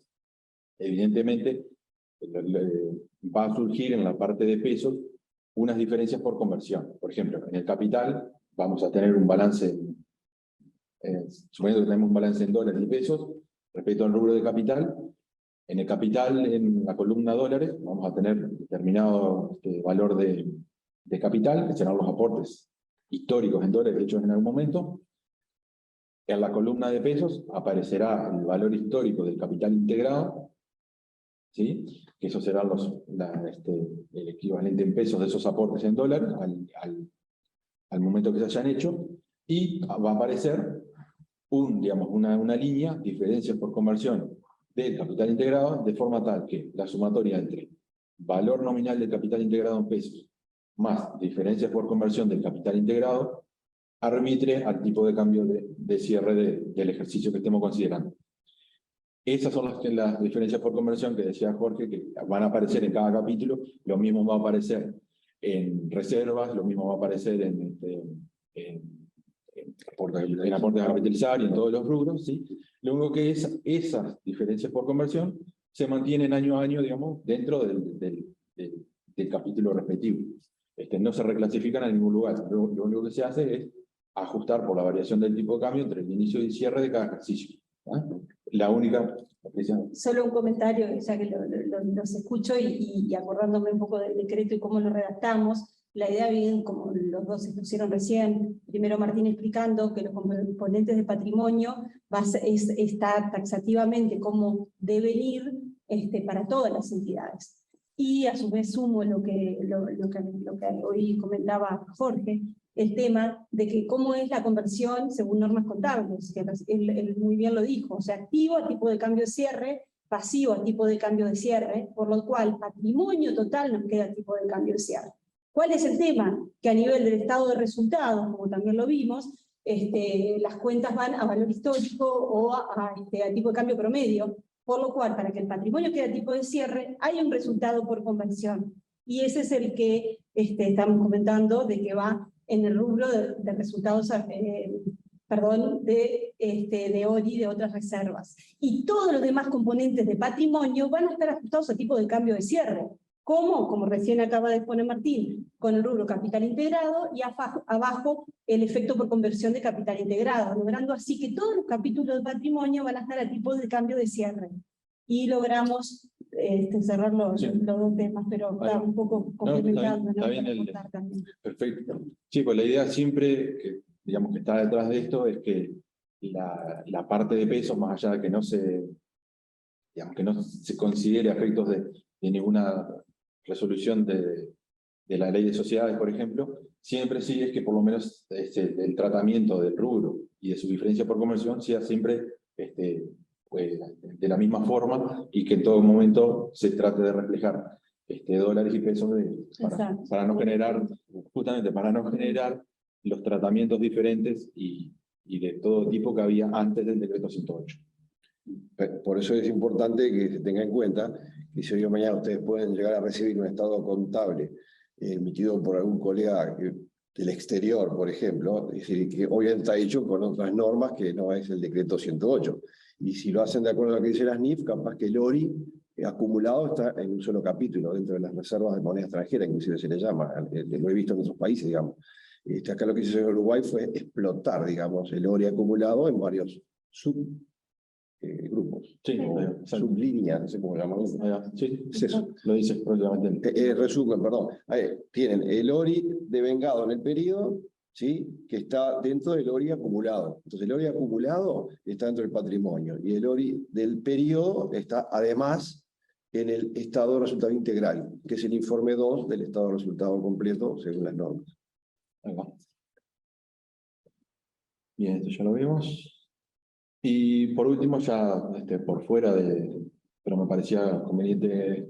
S4: evidentemente va a surgir en la parte de pesos unas diferencias por conversión. Por ejemplo, en el capital vamos a tener un balance, suponiendo que tenemos un balance en dólares y pesos, respecto al rubro de capital. En el capital, en la columna dólares, vamos a tener determinado valor de capital, que serán los aportes históricos en dólares hechos en algún momento. En la columna de pesos aparecerá el valor histórico del capital integrado, ¿sí?, que eso será el equivalente en pesos de esos aportes en dólares al momento que se hayan hecho, y va a aparecer una línea, diferencias por conversión del capital integrado, de forma tal que la sumatoria entre valor nominal del capital integrado en pesos más diferencias por conversión del capital integrado arbitre al tipo de cambio de cierre del ejercicio que estemos considerando. Esas son las diferencias por conversión que decía Jorge, que van a aparecer en cada capítulo. Lo mismo va a aparecer en reservas, lo mismo va a aparecer en aportes a capitalizar y en todos los rubros, ¿sí? Lo único que es, esas diferencias por conversión se mantienen año a año, digamos, dentro del capítulo respectivo. No se reclasifican a ningún lugar. Lo único que se hace es ajustar por la variación del tipo de cambio entre el inicio y el cierre de cada ejercicio. La única...
S5: Solo un comentario, ya que los escucho y acordándome un poco del decreto y cómo lo redactamos. La idea, bien, como los dos se pusieron recién, primero Martín explicando que los componentes de patrimonio está taxativamente cómo deben ir para todas las entidades. Y a su vez sumo lo que hoy comentaba Jorge, el tema de que cómo es la conversión según normas contables, que él muy bien lo dijo, o sea, activo a tipo de cambio de cierre, pasivo a tipo de cambio de cierre, por lo cual patrimonio total nos queda a tipo de cambio de cierre. ¿Cuál es el tema? Que a nivel del estado de resultados, como también lo vimos, las cuentas van a valor histórico o a tipo de cambio promedio, por lo cual, para que el patrimonio quede a tipo de cierre, hay un resultado por conversión. Y ese es el que estamos comentando, de que va en el rubro de resultados, de ORI, de otras reservas. Y todos los demás componentes de patrimonio van a estar ajustados a tipo de cambio de cierre. ¿Cómo? Como recién acaba de exponer Martín, con el rubro capital integrado y abajo el efecto por conversión de capital integrado, logrando así que todos los capítulos de patrimonio van a estar a tipo de cambio de cierre. Y logramos cerrar los,
S4: Sí.
S5: los dos temas, pero está
S4: Ahí.
S5: un poco complementando.
S4: está bien
S5: Para
S4: el-
S5: contar también.
S4: Perfecto. Sí, pues la idea siempre, que, digamos, que está detrás de esto es que la parte de pesos, más allá de que no se, digamos, que no se considere a efectos de ninguna resolución de la ley de sociedades, por ejemplo, siempre sí es que por lo menos el tratamiento del rubro y de su diferencia por conversión sea siempre pues, de la misma forma y que en todo momento se trate de reflejar dólares y pesos
S5: Exacto.
S4: para no generar, justamente para no generar los tratamientos diferentes y de todo tipo que había antes del decreto 108.
S7: Por eso es importante que se tenga en cuenta que si hoy o mañana ustedes pueden llegar a recibir un estado contable emitido por algún colega del exterior, por ejemplo, es decir, que obviamente está hecho con otras normas que no es el decreto 108. Y si lo hacen de acuerdo a lo que dice la SNIF, capaz que el ORI acumulado está en un solo capítulo, dentro de las reservas de moneda extranjera, inclusive se le llama, lo he visto en otros países, digamos. Acá lo que hizo el Uruguay fue explotar, digamos, el ORI acumulado en varios grupos,
S4: Sí,
S7: sublíneas, no sé cómo llamarlo.
S4: sí,
S7: Es eso.
S4: lo dices propiamente.
S7: Resumen, perdón. Tienen el ORI devengado en el periodo, ¿sí? Que está dentro del ORI acumulado. Entonces el ORI acumulado está dentro del patrimonio y el ORI del periodo está además en el estado de resultado integral, que es el informe 2 del estado de resultado completo según las normas.
S4: Ahí va. Bien, esto ya lo vimos. Y por último, ya por fuera pero me parecía conveniente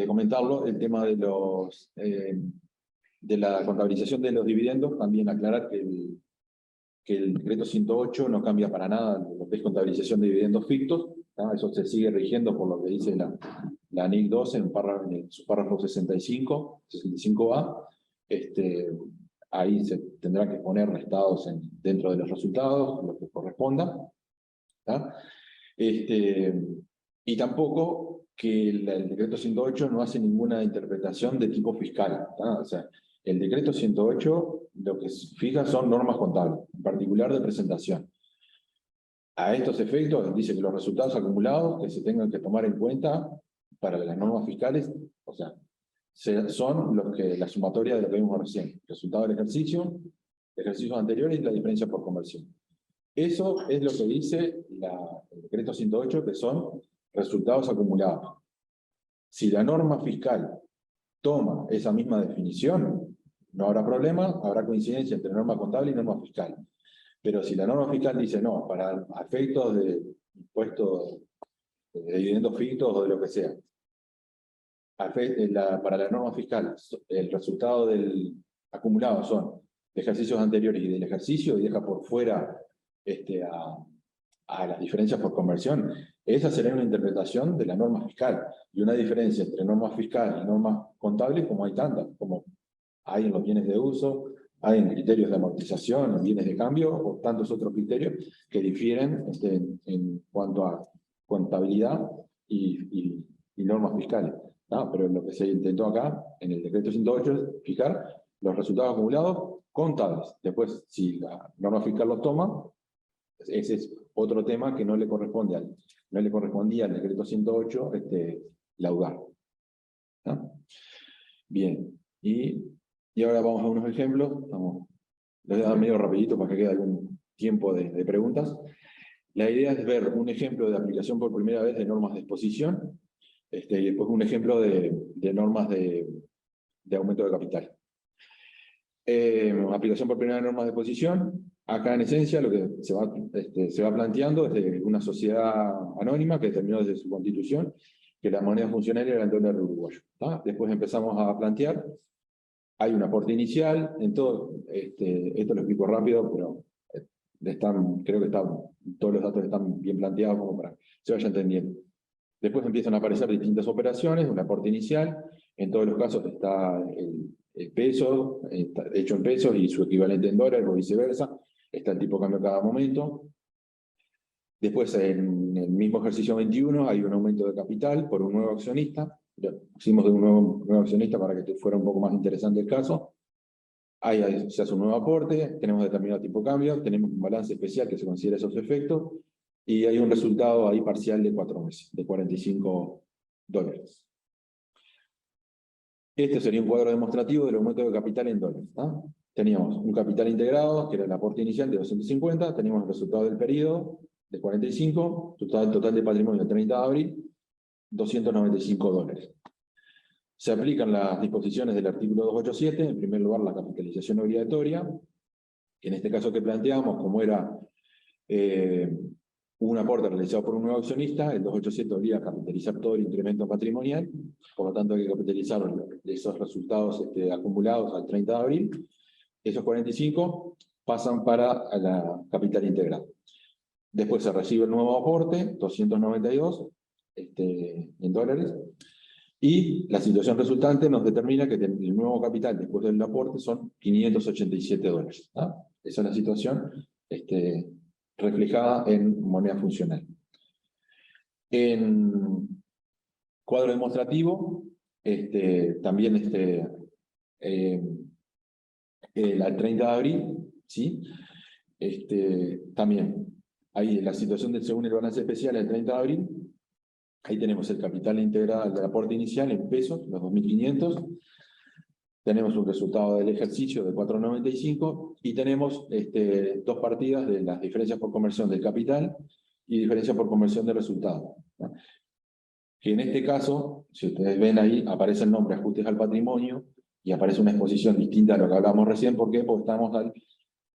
S4: comentarlo, el tema de de la contabilización de los dividendos, también aclarar que el decreto 108 no cambia para nada lo que es contabilización de dividendos fictos, ¿tá? Eso se sigue rigiendo por lo que dice la NIC 2 en su párrafo 65A. Ahí se tendrán que poner restados dentro de los resultados, lo que corresponda. ¿Tá? Y tampoco que el decreto 108 no hace ninguna interpretación de tipo fiscal. ¿Tá? O sea, el decreto 108 lo que fija son normas contables, en particular de presentación. A estos efectos dice que los resultados acumulados que se tengan que tomar en cuenta para las normas fiscales, o sea, son la sumatoria de lo que vimos recién, resultado del ejercicio, ejercicios anteriores y la diferencia por conversión. Eso es lo que dice el decreto 108, que son resultados acumulados. Si la norma fiscal toma esa misma definición, no habrá problema, habrá coincidencia entre norma contable y norma fiscal. Pero si la norma fiscal dice no, para efectos de impuestos de dividendos fictos o de lo que sea, para la norma fiscal, el resultado del acumulado son de ejercicios anteriores y del ejercicio, y deja por fuera a las diferencias por conversión. Esa sería una interpretación de la norma fiscal, y una diferencia entre norma fiscal y normas contables, como hay tantas, como hay en los bienes de uso, hay en criterios de amortización, en bienes de cambio, o tantos otros criterios que difieren en cuanto a contabilidad y normas fiscales. ¿No? Pero lo que se intentó acá, en el decreto 108, es fijar los resultados acumulados contables. Después, si la norma fiscal los toma, ese es otro tema que no le correspondía al decreto 108 laudar. ¿No? Bien, y ahora vamos a unos ejemplos. Les voy a dar medio rapidito para que quede algún tiempo de preguntas. La idea es ver un ejemplo de aplicación por primera vez de normas de exposición, y después un ejemplo de normas de aumento de capital. Aplicación por primera vez de normas de exposición. Acá en esencia lo que se va planteando es de una sociedad anónima que determinó desde su constitución que la moneda funcionaria era el dólar uruguayo. ¿Tá? Después empezamos a plantear, hay un aporte inicial, en todo, esto lo explico rápido, pero creo que todos los datos están bien planteados como para que se vaya entendiendo. Después empiezan a aparecer distintas operaciones, un aporte inicial, en todos los casos está el peso, hecho en pesos y su equivalente en dólares o viceversa, está el tipo de cambio a cada momento. Después en el mismo ejercicio 21 hay un aumento de capital por un nuevo accionista, pusimos de un nuevo accionista para que fuera un poco más interesante el caso. Ahí se hace un nuevo aporte, tenemos determinado tipo de cambio, tenemos un balance especial que se considera esos efectos, y hay un resultado ahí parcial de 4 meses, de $45. Este sería un cuadro demostrativo del aumento de capital en dólares. Teníamos un capital integrado, que era el aporte inicial de 250, teníamos el resultado del periodo de 45, total de patrimonio el 30 de abril, $295. Se aplican las disposiciones del artículo 287, en primer lugar la capitalización obligatoria, que en este caso que planteamos, como era un aporte realizado por un nuevo accionista, el 287 obliga a capitalizar todo el incremento patrimonial, por lo tanto hay que capitalizar esos resultados acumulados al 30 de abril. Esos 45 pasan para la capital integral. Después se recibe el nuevo aporte, 292 en dólares, y la situación resultante nos determina que el nuevo capital después del aporte son $587. Esa es la situación reflejada en moneda funcional. En cuadro demostrativo, también al 30 de abril, ¿sí? También, ahí la situación según el balance especial el 30 de abril, ahí tenemos el capital integral del aporte inicial en pesos, los 2.500, tenemos un resultado del ejercicio de 4.95 y tenemos dos partidas de las diferencias por conversión del capital y diferencia por conversión del resultado. Que en este caso, si ustedes ven ahí, aparece el nombre ajustes al patrimonio y aparece una exposición distinta a lo que hablábamos recién. ¿Por qué? Porque estamos al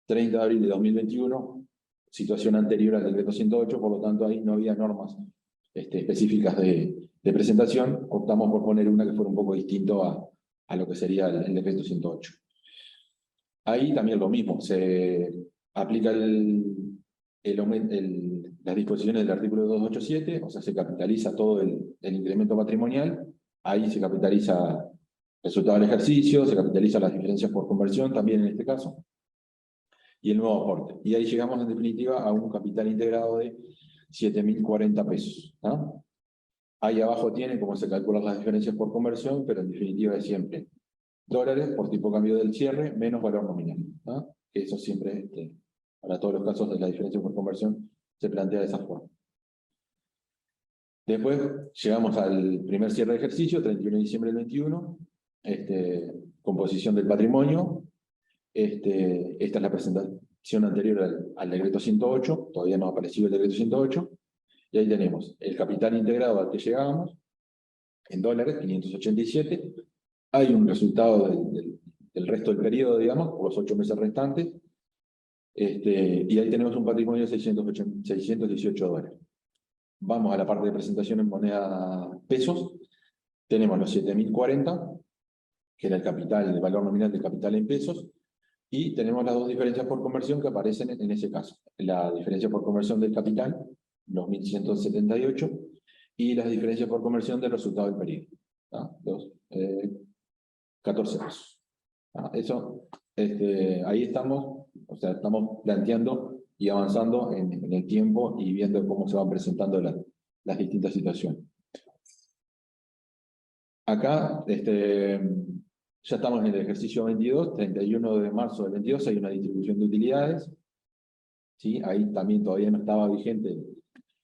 S4: 30 de abril de 2021, situación anterior al decreto 108, por lo tanto ahí no había normas específicas de presentación. Optamos por poner una que fuera un poco distinto a lo que sería el decreto 108. Ahí también lo mismo, se aplica las disposiciones del artículo 287, o sea, se capitaliza todo el incremento patrimonial, ahí se capitaliza el resultado del ejercicio, se capitaliza las diferencias por conversión, también en este caso, y el nuevo aporte. Y ahí llegamos en definitiva a un capital integrado de 7.040 pesos. Ahí abajo tiene cómo se calculan las diferencias por conversión, pero en definitiva es siempre dólares por tipo de cambio del cierre menos valor nominal. Que eso siempre, para todos los casos de la diferencia por conversión, se plantea de esa forma. Después llegamos al primer cierre de ejercicio, 31 de diciembre del 21, composición del patrimonio. Esta es la presentación anterior al decreto 108, todavía no ha aparecido el decreto 108, y ahí tenemos el capital integrado al que llegábamos, en dólares, 587, hay un resultado del resto del periodo, digamos, por los 8 meses restantes, y ahí tenemos un patrimonio de $618. Vamos a la parte de presentación en moneda pesos, tenemos los 7.040, que era el capital, el valor nominal del capital en pesos, y tenemos las dos diferencias por conversión que aparecen en ese caso. La diferencia por conversión del capital, los 1.178, y las diferencias por conversión del resultado del periodo. Los 14 pesos. Eso, ahí estamos, o sea, estamos planteando y avanzando en el tiempo y viendo cómo se van presentando las distintas situaciones. Acá, ya estamos en el ejercicio 22, 31 de marzo del 22, hay una distribución de utilidades. ¿Sí? Ahí también todavía no estaba vigente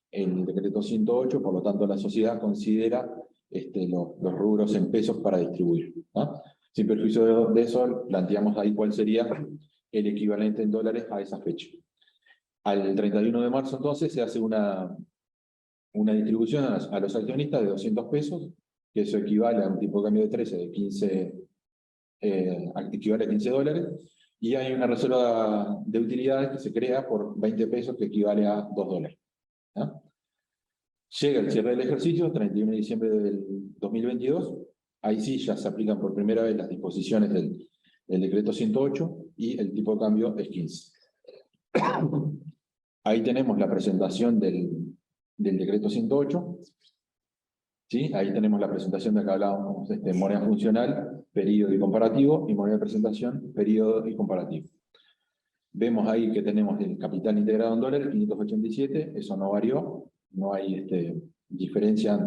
S4: el decreto 108, por lo tanto la sociedad considera los rubros en pesos para distribuir. Sin perjuicio de eso, planteamos ahí cuál sería el equivalente en dólares a esa fecha. Al 31 de marzo entonces se hace una distribución a los accionistas de 200 pesos, que eso equivale a un tipo de cambio de 13 de 15, equivale a $15, y hay una reserva de utilidades que se crea por 20 pesos que equivale a $2. Llega el cierre del ejercicio, 31 de diciembre del 2022, ahí sí ya se aplican por primera vez las disposiciones del decreto 108 y el tipo de cambio es 15. Ahí tenemos la presentación del decreto 108. ¿Sí? Ahí tenemos la presentación de acá hablábamos, moneda funcional, periodo y comparativo, y moneda de presentación, periodo y comparativo. Vemos ahí que tenemos el capital integrado en dólares, 587, eso no varió, no hay diferencia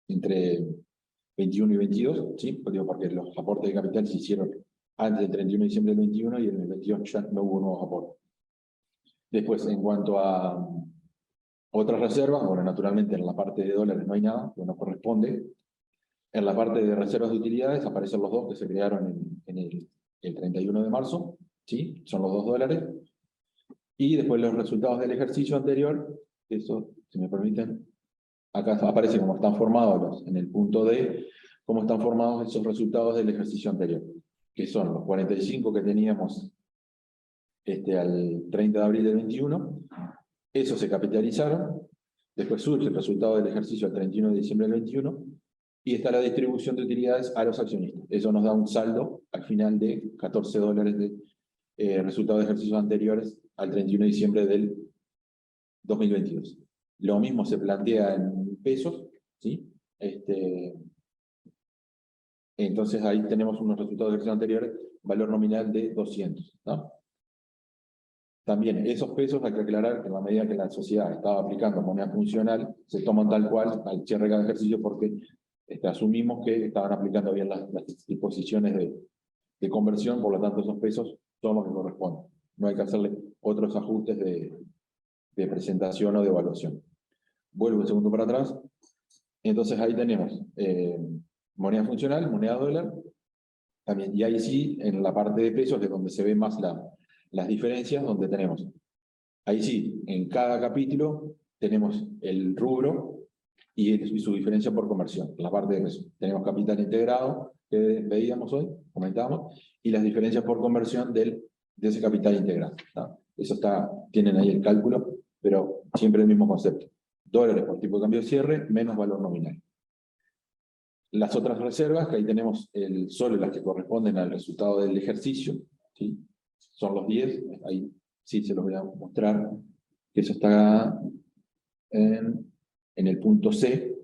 S4: entre 21 y 22, ¿sí? Porque los aportes de capital se hicieron antes del 31 de diciembre del 21 y en el 22 ya no hubo nuevos aportes. Después, en cuanto a Otras reservas, bueno, naturalmente en la parte de dólares no hay nada, que no corresponde. En la parte de reservas de utilidades aparecen los dos que se crearon en el 31 de marzo, ¿sí? Son los $2. Y después los resultados del ejercicio anterior, eso, si me permiten, acá aparece cómo están formados en el punto D, cómo están formados esos resultados del ejercicio anterior, que son los 45 que teníamos al 30 de abril del 21, esos se capitalizaron, después surge el resultado del ejercicio al 31 de diciembre del 21, y está la distribución de utilidades a los accionistas. Eso nos da un saldo al final de $14 de resultado de ejercicios anteriores al 31 de diciembre del 2022. Lo mismo se plantea en pesos, ¿sí? Entonces ahí tenemos unos resultados de ejercicios anteriores, valor nominal de 200, ¿no? También esos pesos hay que aclarar que en la medida que la sociedad estaba aplicando moneda funcional, se toman tal cual al cierre de cada ejercicio porque asumimos que estaban aplicando bien las disposiciones de conversión, por lo tanto esos pesos son los que corresponden. No hay que hacerle otros ajustes de presentación o de evaluación. Vuelvo un segundo para atrás. Entonces ahí tenemos moneda funcional, moneda dólar, también, y ahí sí, en la parte de pesos, es donde se ven más las diferencias, donde tenemos, ahí sí, en cada capítulo tenemos el rubro y su diferencia por conversión. En la parte de pesos tenemos capital integrado, que veíamos hoy, comentábamos, y las diferencias por conversión de ese capital integrado, ¿no? Eso tienen ahí el cálculo, pero siempre el mismo concepto. Dólares por tipo de cambio de cierre, menos valor nominal. Las otras reservas, que ahí tenemos solo las que corresponden al resultado del ejercicio, ¿sí? Son los 10, ahí sí se los voy a mostrar, que eso está en el punto C,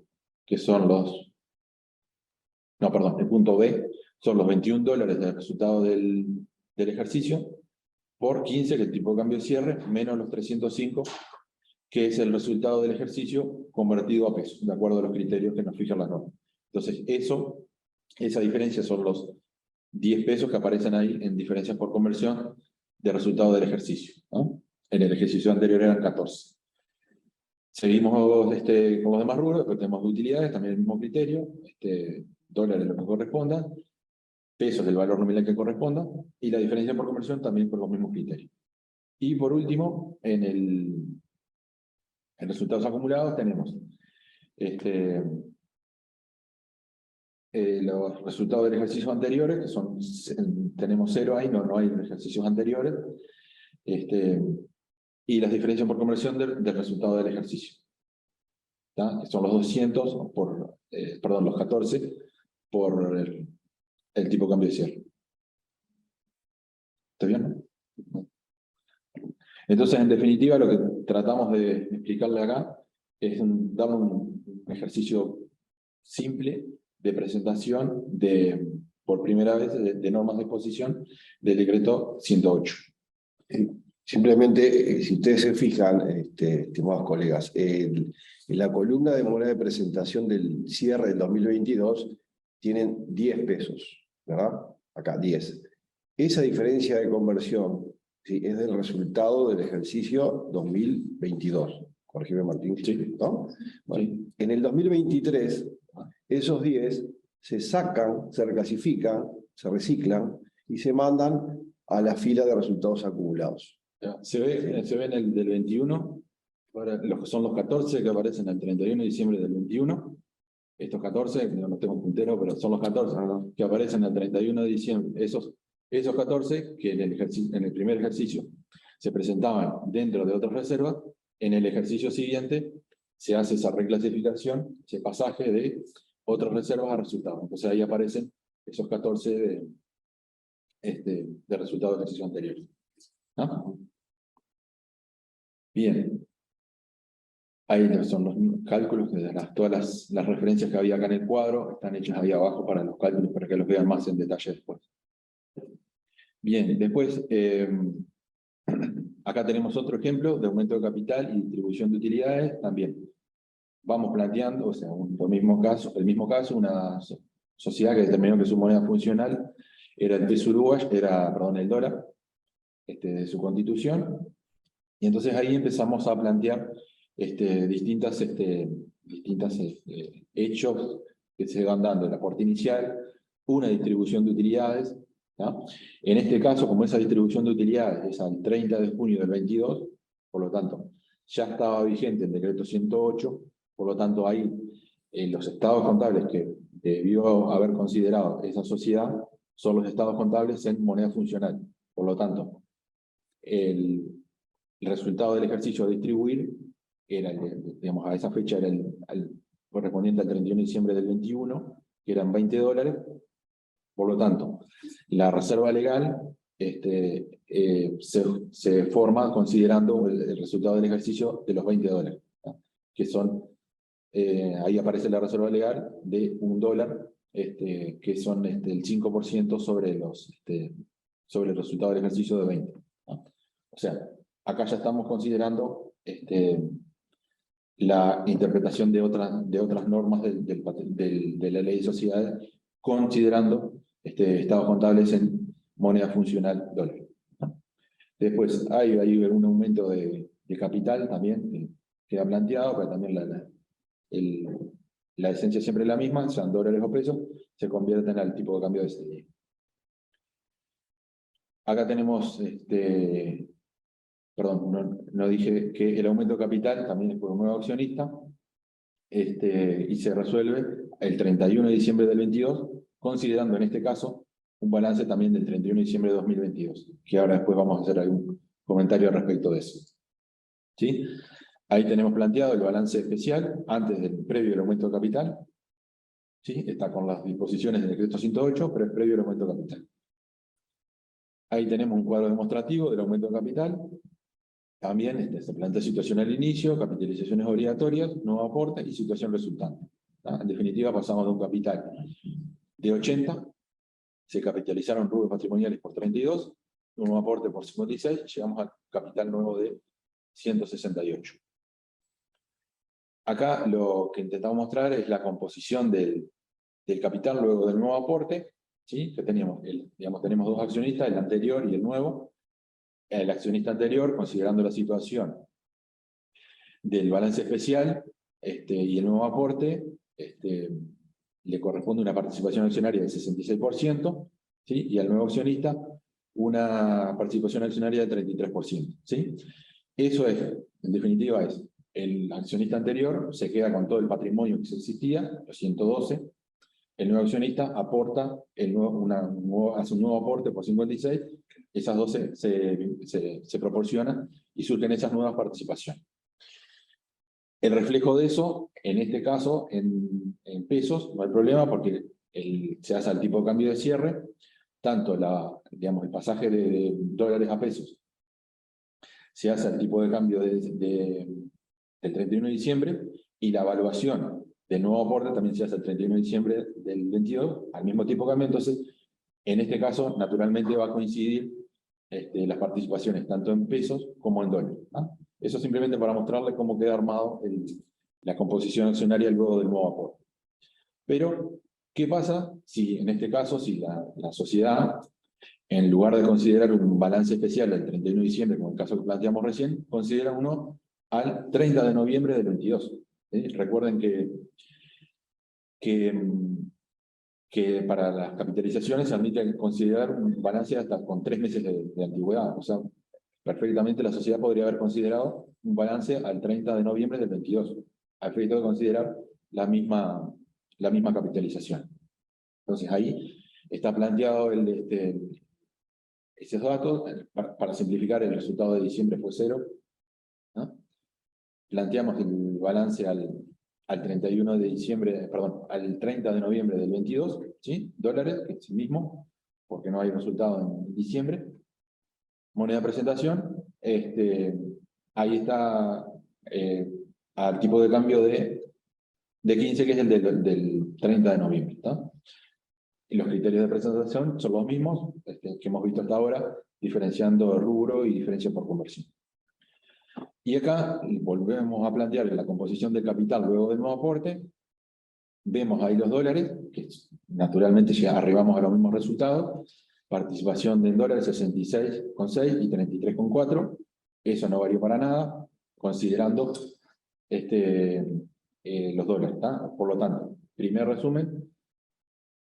S4: que son los... No, perdón, el punto B, son los $21 del resultado del ejercicio, por 15, que es el tipo de cambio de cierre, menos los 305, que es el resultado del ejercicio convertido a pesos, de acuerdo a los criterios que nos fijan las normas. Entonces, esa diferencia son los 10 pesos que aparecen ahí en diferencias por conversión de resultado del ejercicio, ¿no? En el ejercicio anterior eran 14. Seguimos con los demás rubros, después tenemos de utilidades, también el mismo criterio, dólares lo que corresponda, pesos del valor nominal que corresponda, y la diferencia por conversión también por los mismos criterios. Y por último, en resultados acumulados tenemos los resultados del ejercicio anteriores, que son, tenemos 0 ahí, no hay ejercicios anteriores, y las diferencias por conversión del resultado del ejercicio. ¿Tá? Son los 200 perdón, los 14 por el tipo de cambio de cierre. ¿Está bien? Entonces, en definitiva, lo que tratamos de explicarle acá es dar un ejercicio simple de presentación por primera vez de normas de exposición del decreto 108.
S7: Simplemente, si ustedes se fijan, estimados colegas, en la columna de moneda de presentación del cierre del 2022 tienen 10 pesos, ¿verdad? Acá, 10. Esa diferencia de conversión, ¿sí?, es del resultado del ejercicio 2022. Corrígeme, Martín, ¿sí? ¿No? Bueno, sí. En el 2023, esos 10 se sacan, se reclasifican, se reciclan y se mandan a la fila de resultados acumulados.
S4: Se ve en el del 21, son los 14 que aparecen el 31 de diciembre del 21. Estos 14, no tengo un puntero, pero son los 14 que aparecen el 31 de diciembre. Esos 14 que en el primer ejercicio se presentaban dentro de otras reservas, en el ejercicio siguiente se hace esa reclasificación, ese pasaje de otras reservas a resultados. Entonces ahí aparecen esos 14 de resultados del ejercicio anterior. ¿No? Bien. Ahí son los cálculos, todas las referencias que había acá en el cuadro, están hechas ahí abajo para los cálculos, para que los vean más en detalle después. Bien, después, acá tenemos otro ejemplo de aumento de capital y distribución de utilidades, también. Vamos planteando, o sea, el mismo caso, una sociedad que determinó que su moneda funcional era el peso uruguayo, el dólar, de su constitución, y entonces ahí empezamos a plantear distintas hechos que se van dando. El aporte inicial, una distribución de utilidades, ¿no? En este caso, como esa distribución de utilidades es al 30 de junio del 22, por lo tanto, ya estaba vigente el decreto 108, por lo tanto, ahí los estados contables que debió haber considerado esa sociedad son los estados contables en moneda funcional. Por lo tanto, el resultado del ejercicio a distribuir era, digamos, a esa fecha era correspondiente al 31 de diciembre del 21, que eran $20. Por lo tanto, la reserva legal se forma considerando el resultado del ejercicio de los $20, ¿no? Que son, ahí aparece la reserva legal de $1, que son el 5% sobre el resultado del ejercicio de 20. ¿No? O sea, acá ya estamos considerando la interpretación de otras normas de la ley de sociedades, considerando estados contables en moneda funcional dólar. ¿No? Después hay un aumento de capital también que queda planteado, pero también la esencia siempre es la misma, sean dólares o pesos, se convierten al tipo de cambio de ese día. Acá tenemos, perdón, no dije que el aumento de capital también es por un nuevo accionista, y se resuelve el 31 de diciembre del 22, considerando en este caso un balance también del 31 de diciembre de 2022, que ahora después vamos a hacer algún comentario respecto de eso. ¿Sí? Ahí tenemos planteado el balance especial, previo al aumento de capital. ¿Sí? Está con las disposiciones del decreto 108, pero es previo al aumento de capital. Ahí tenemos un cuadro demostrativo del aumento de capital. También se plantea situación al inicio, capitalizaciones obligatorias, nuevo aporte y situación resultante. ¿No? En definitiva, pasamos de un capital de 80, se capitalizaron rubros patrimoniales por 32, nuevo aporte por 56, llegamos al capital nuevo de 168. Acá lo que intentamos mostrar es la composición del capital luego del nuevo aporte, ¿sí? Que tenemos dos accionistas, el anterior y el nuevo. El accionista anterior, considerando la situación del balance especial y el nuevo aporte, le corresponde una participación accionaria del 66%, ¿sí? Y al nuevo accionista una participación accionaria del 33%. ¿Sí? Eso es, en definitiva, el accionista anterior se queda con todo el patrimonio que existía, los 112, el nuevo accionista aporta, hace un nuevo aporte por 56, esas 12 se proporcionan y surgen esas nuevas participaciones. El reflejo de eso, en este caso, en pesos, no hay problema porque se hace al tipo de cambio de cierre, tanto el pasaje de dólares a pesos se hace al tipo de cambio del 31 de diciembre y la evaluación del nuevo aporte también se hace el 31 de diciembre del 22, al mismo tipo de cambio. Entonces, en este caso, naturalmente va a coincidir las participaciones tanto en pesos como en dólares. ¿No? Eso simplemente para mostrarles cómo queda armado la composición accionaria luego del nuevo aporte. Pero, ¿qué pasa si en este caso, si la sociedad, en lugar de considerar un balance especial del 31 de diciembre, como el caso que planteamos recién, considera uno al 30 de noviembre del 22? ¿Sí? Recuerden que para las capitalizaciones se admite considerar un balance hasta con 3 meses de antigüedad. O sea, perfectamente la sociedad podría haber considerado un balance al 30 de noviembre del 22, a efecto de considerar la misma capitalización. Entonces ahí está planteado esos datos. Para simplificar, el resultado de diciembre fue 0. ¿No? Planteamos el balance al 31 de diciembre, perdón, al 30 de noviembre del 22, ¿sí? Dólares, que es el mismo, porque no hay resultado en diciembre. Moneda de presentación, ahí está al tipo de cambio de 15, que es el del 30 de noviembre. ¿Está? Y los criterios de presentación son los mismos que hemos visto hasta ahora, diferenciando rubro y diferencia por conversión. Y acá volvemos a plantear la composición del capital luego del nuevo aporte. Vemos ahí los dólares, que naturalmente ya arribamos a los mismos resultados. Participación en dólares 66,6 y 33,4. Eso no varió para nada, considerando los dólares. ¿Está? Por lo tanto, primer resumen,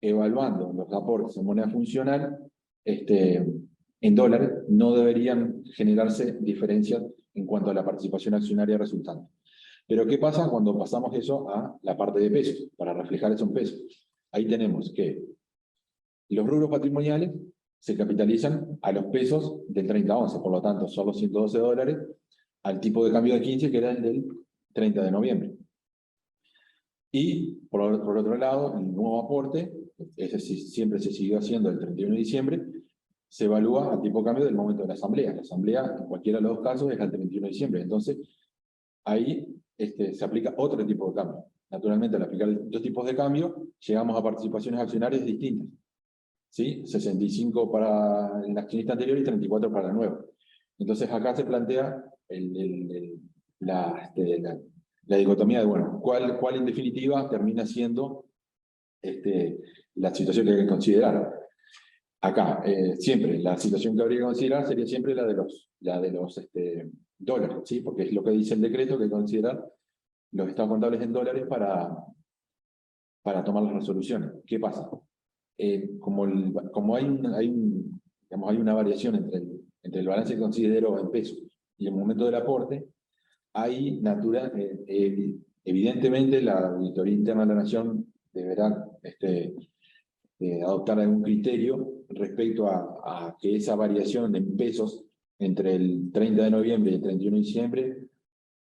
S4: evaluando los aportes en moneda funcional, en dólares, no deberían generarse diferencias en cuanto a la participación accionaria resultante. Pero ¿qué pasa cuando pasamos eso a la parte de pesos? Para reflejar eso en pesos. Ahí tenemos que los rubros patrimoniales se capitalizan a los pesos del 30-11, por lo tanto son los 112 dólares al tipo de cambio de 15 que era el del 30 de noviembre. Y por otro lado, el nuevo aporte, ese siempre se siguió haciendo el 31 de diciembre, se evalúa al tipo de cambio del momento de la asamblea. La asamblea, en cualquiera de los dos casos, es al 31 de diciembre. Entonces, ahí se aplica otro tipo de cambio. Naturalmente, al aplicar dos tipos de cambio, llegamos a participaciones accionarias distintas. ¿Sí? 65 para el accionista anterior y 34 para la nueva. Entonces, acá se plantea la dicotomía de, bueno, ¿cuál en definitiva termina siendo la situación que hay que considerar? Acá, siempre, la situación que habría que considerar sería siempre la de los dólares, ¿sí? Porque es lo que dice el decreto, que hay que considerar los estados contables en dólares para tomar las resoluciones. ¿Qué pasa? Como hay una variación entre el balance que considero en pesos y el momento del aporte, hay evidentemente la Auditoría Interna de la Nación deberá adoptar algún criterio respecto a que esa variación en pesos entre el 30 de noviembre y el 31 de diciembre,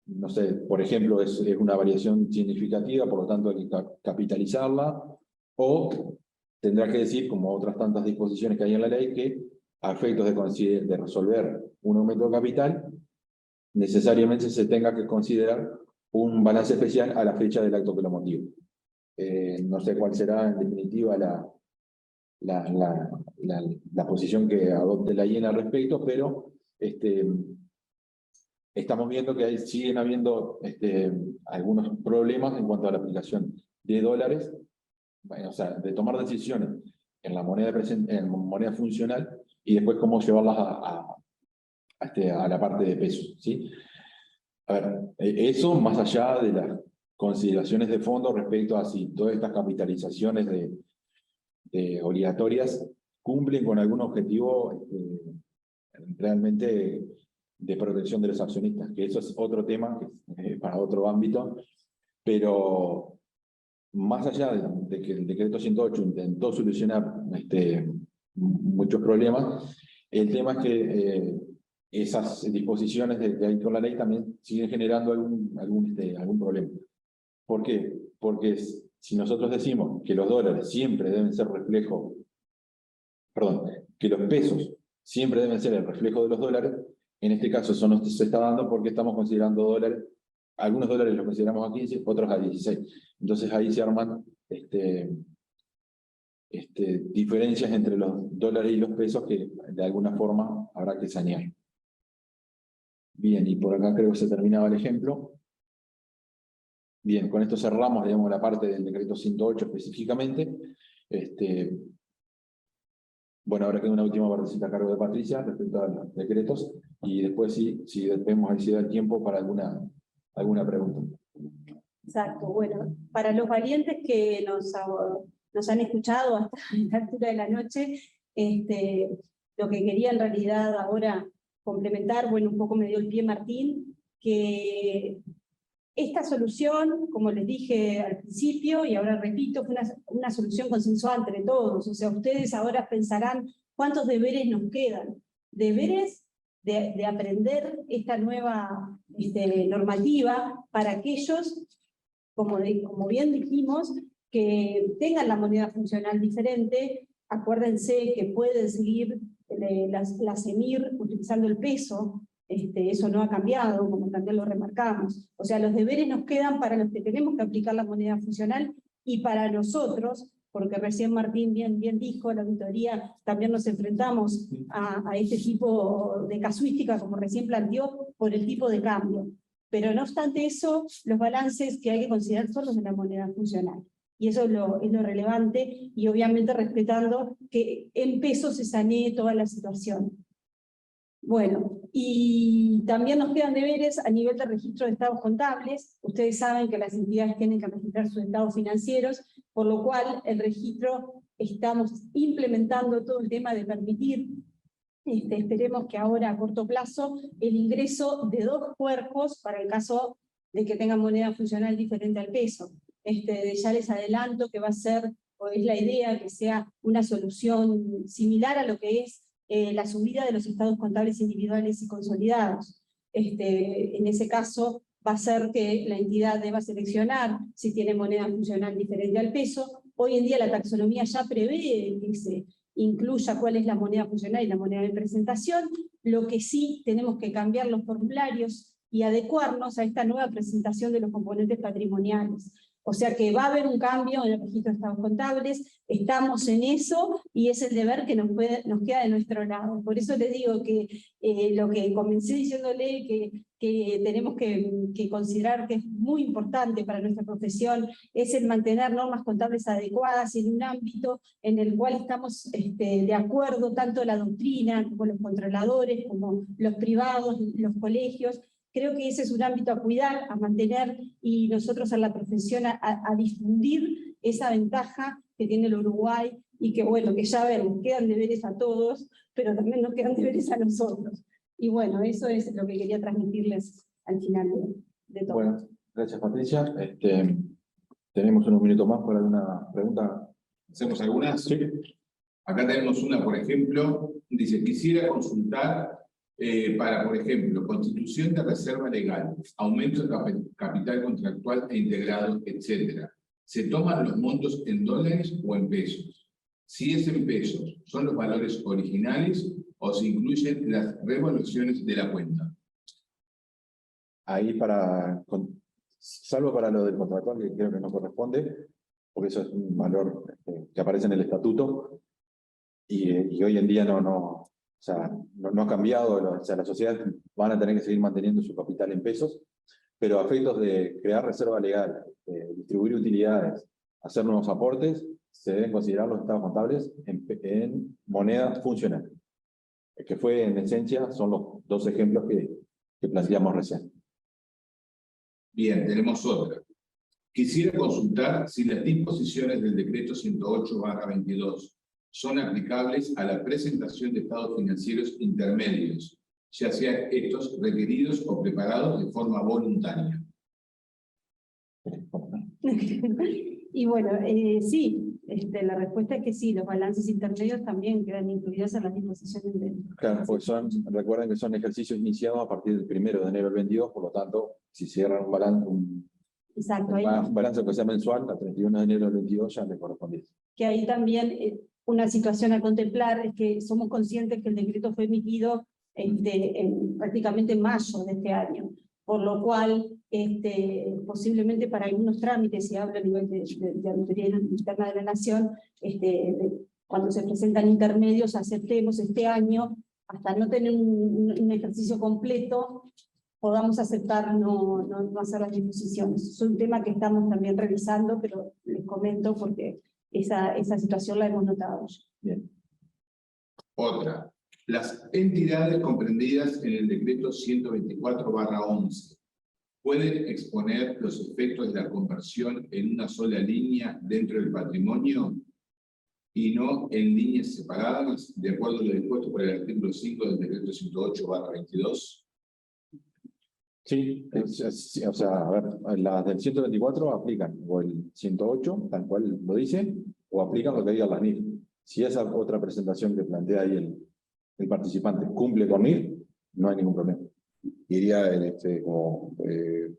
S4: no sé, por ejemplo, es una variación significativa, por lo tanto hay que capitalizarla, o tendrá que decir, como otras tantas disposiciones que hay en la ley, que a efectos de resolver un aumento de capital, necesariamente se tenga que considerar un balance especial a la fecha del acto que lo motive. No sé cuál será en definitiva la posición que adopte la IEN al respecto, pero estamos viendo que siguen habiendo algunos problemas en cuanto a la aplicación de dólares, o sea, de tomar decisiones en la moneda funcional y después cómo llevarlas a la parte de pesos, ¿sí? A ver, eso más allá de las consideraciones de fondo respecto a si todas estas capitalizaciones obligatorias cumplen con algún objetivo realmente de protección de los accionistas, que eso es otro tema que para otro ámbito, pero más allá de que el decreto 108 intentó solucionar muchos problemas, el tema es que esas disposiciones que hay con la ley también siguen generando algún problema. ¿Por qué? Porque si nosotros decimos que los dólares siempre deben ser reflejo, perdón, que los pesos siempre deben ser el reflejo de los dólares, en este caso eso no se está dando porque estamos considerando dólares, algunos dólares los consideramos a 15, otros a 16. Entonces ahí se arman diferencias entre los dólares y los pesos que de alguna forma habrá que sanear. Bien, y por acá creo que se terminaba el ejemplo. Bien, con esto cerramos, digamos, la parte del decreto 108 específicamente. Bueno, ahora queda una última partecita a cargo de Patricia respecto a los decretos, y después si vemos ahí si da el tiempo para alguna pregunta.
S5: Exacto, bueno, para los valientes que nos han escuchado hasta la altura de la noche, lo que quería en realidad ahora complementar, bueno, un poco me dio el pie Martín, que esta solución, como les dije al principio, y ahora repito, fue una solución consensuada entre todos. O sea, ustedes ahora pensarán cuántos deberes nos quedan. Deberes de aprender esta nueva normativa para aquellos, como bien dijimos, que tengan la moneda funcional diferente. Acuérdense que pueden seguir las EMIR utilizando el peso. Eso no ha cambiado, como también lo remarcamos. O sea, los deberes nos quedan para los que tenemos que aplicar la moneda funcional y para nosotros, porque recién Martín bien dijo, la auditoría también nos enfrentamos a este tipo de casuística, como recién planteó, por el tipo de cambio. Pero no obstante eso, los balances que hay que considerar son los de la moneda funcional. Y eso es lo relevante, y obviamente respetando que en pesos se sanee toda la situación. Bueno, y también nos quedan deberes a nivel de registro de estados contables. Ustedes saben que las entidades tienen que registrar sus estados financieros, por lo cual el registro estamos implementando todo el tema de permitir, esperemos que ahora a corto plazo, el ingreso de 2 cuerpos para el caso de que tengan moneda funcional diferente al peso. Ya les adelanto que va a ser, o es la idea, que sea una solución similar a lo que es la subida de los estados contables individuales y consolidados. En ese caso va a ser que la entidad deba seleccionar si tiene moneda funcional diferente al peso. Hoy en día la taxonomía ya prevé que se incluya cuál es la moneda funcional y la moneda de presentación. Lo que sí tenemos que cambiar los formularios y adecuarnos a esta nueva presentación de los componentes patrimoniales. O sea que va a haber un cambio en el registro de estados contables, estamos en eso y es el deber que nos queda de nuestro lado. Por eso les digo que lo que comencé diciéndole que tenemos que considerar que es muy importante para nuestra profesión es el mantener normas contables adecuadas en un ámbito en el cual estamos de acuerdo tanto la doctrina como los controladores, como los privados, los colegios. Creo que ese es un ámbito a cuidar, a mantener, y nosotros en la profesión a difundir esa ventaja que tiene el Uruguay, y que bueno, que ya ven, quedan deberes a todos, pero también nos quedan deberes a nosotros. Y bueno, eso es lo que quería transmitirles al final de todo.
S4: Bueno, gracias Patricia. Tenemos unos minutos más para alguna pregunta.
S1: ¿Hacemos algunas?
S4: Sí.
S1: Acá tenemos una, por ejemplo, dice, quisiera consultar para, por ejemplo, constitución de reserva legal, aumento de capital contractual e integrado, etc. ¿Se toman los montos en dólares o en pesos? Si es en pesos, ¿son los valores originales o se incluyen las revaluaciones de la cuenta?
S4: Ahí salvo para lo del contractual, que creo que no corresponde, porque eso es un valor que aparece en el estatuto, y hoy en día no ha cambiado, o sea, las sociedades van a tener que seguir manteniendo su capital en pesos, pero a efectos de crear reserva legal, distribuir utilidades, hacer nuevos aportes, se deben considerar los estados contables en moneda funcional, que fue en esencia, son los 2 ejemplos que planteamos recién.
S1: Bien, tenemos otra. Quisiera consultar si las disposiciones del decreto 108/22 son aplicables a la presentación de estados financieros intermedios, ya sean estos requeridos o preparados de forma voluntaria.
S5: Y bueno, sí, la respuesta es que sí, los balances intermedios también quedan incluidos en las disposiciones de...
S4: Claro, pues recuerden que son ejercicios iniciados a partir del 1 de enero del 22, por lo tanto, si cierran un balance que sea mensual, al 31 de enero del 22 ya le corresponde.
S5: Que ahí también una situación a contemplar es que somos conscientes que el decreto fue emitido prácticamente en mayo de este año, por lo cual posiblemente para algunos trámites, si hablo a nivel de auditoría interna de la Nación, cuando se presentan intermedios, aceptemos este año, hasta no tener un ejercicio completo, podamos aceptar no hacer las disposiciones. Es un tema que estamos también revisando, pero les comento porque esa situación la hemos notado.
S4: Bien.
S1: Otra. Las entidades comprendidas en el decreto 124/11 pueden exponer los efectos de la conversión en una sola línea dentro del patrimonio y no en líneas separadas, de acuerdo a lo dispuesto por el artículo 5 del decreto 108/22.
S4: Sí, o sea, a ver, las del 124 aplican o el 108, tal cual lo dice, o aplican lo que diga la NIF. Si esa otra presentación que plantea ahí el participante cumple con NIF, no hay ningún problema.
S7: Iría en como que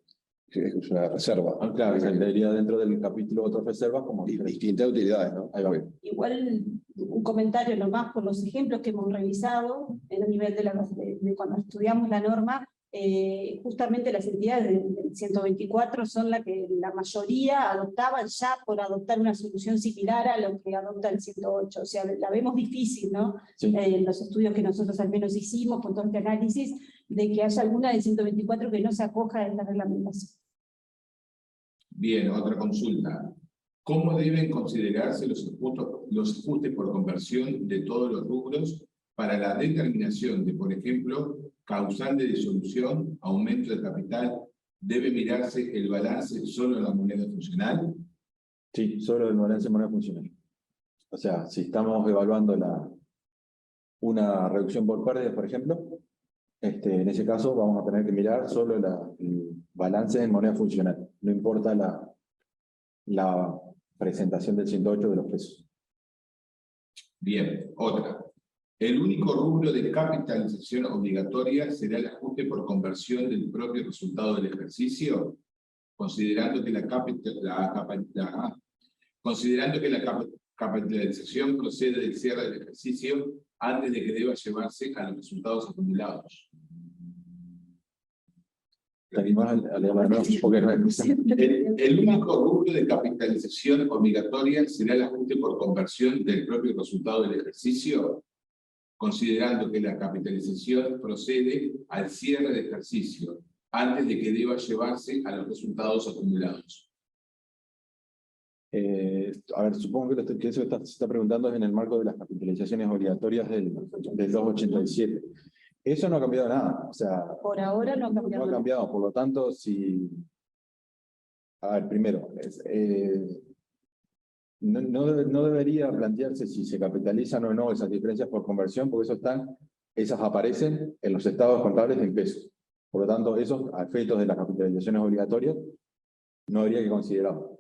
S7: es una reserva.
S4: Claro, iría dentro del capítulo de otras reservas como
S7: distintas utilidades, ¿no?
S4: Ahí va.
S5: Igual un comentario nomás por los ejemplos que hemos revisado en el nivel de cuando estudiamos la norma. Justamente las entidades del 124 son las que la mayoría adoptaban ya por adoptar una solución similar a lo que adopta el 108. O sea, la vemos difícil, ¿no?
S4: Sí.
S5: En los estudios que nosotros al menos hicimos con todo este análisis, de que haya alguna del 124 que no se acoja a esta reglamentación.
S1: Bien, otra consulta. ¿Cómo deben considerarse los ajustes por conversión de todos los rubros para la determinación de, por ejemplo, causal de disolución, aumento de capital, debe mirarse el balance solo en la moneda funcional?
S4: Sí, solo el balance de moneda funcional. O sea, si estamos evaluando una reducción por pérdidas, por ejemplo, en ese caso vamos a tener que mirar solo el balance en moneda funcional. No importa la presentación del 108 de los pesos.
S1: Bien, otra. El único rubro de capitalización obligatoria será el ajuste por conversión del propio resultado del ejercicio, considerando que la capitalización procede del cierre del ejercicio antes de que deba llevarse a los resultados acumulados.
S4: El
S1: único rubro de capitalización obligatoria será el ajuste por conversión del propio resultado del ejercicio, considerando que la capitalización procede al cierre del ejercicio antes de que deba llevarse a los resultados acumulados.
S4: A ver, supongo que eso se está preguntando es en el marco de las capitalizaciones obligatorias del 287. Eso no ha cambiado nada. O sea,
S5: Por ahora no ha cambiado.
S4: No ha cambiado, por lo tanto, a ver, primero, no debería plantearse si se capitalizan o no esas diferencias por conversión, porque esas aparecen en los estados contables en pesos. Por lo tanto, esos efectos de las capitalizaciones obligatorias no habría que considerarlos.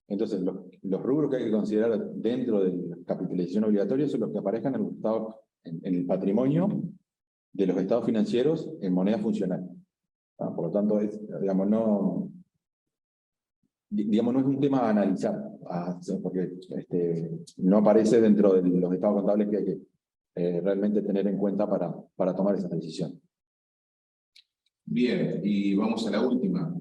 S4: Entonces, los rubros que hay que considerar dentro de la capitalización obligatoria son los que aparezcan en el patrimonio de los estados financieros en moneda funcional. Por lo tanto, no es un tema a analizar, porque no aparece dentro de los estados contables que hay que realmente tener en cuenta para tomar esa decisión.
S1: Bien, y vamos a la última.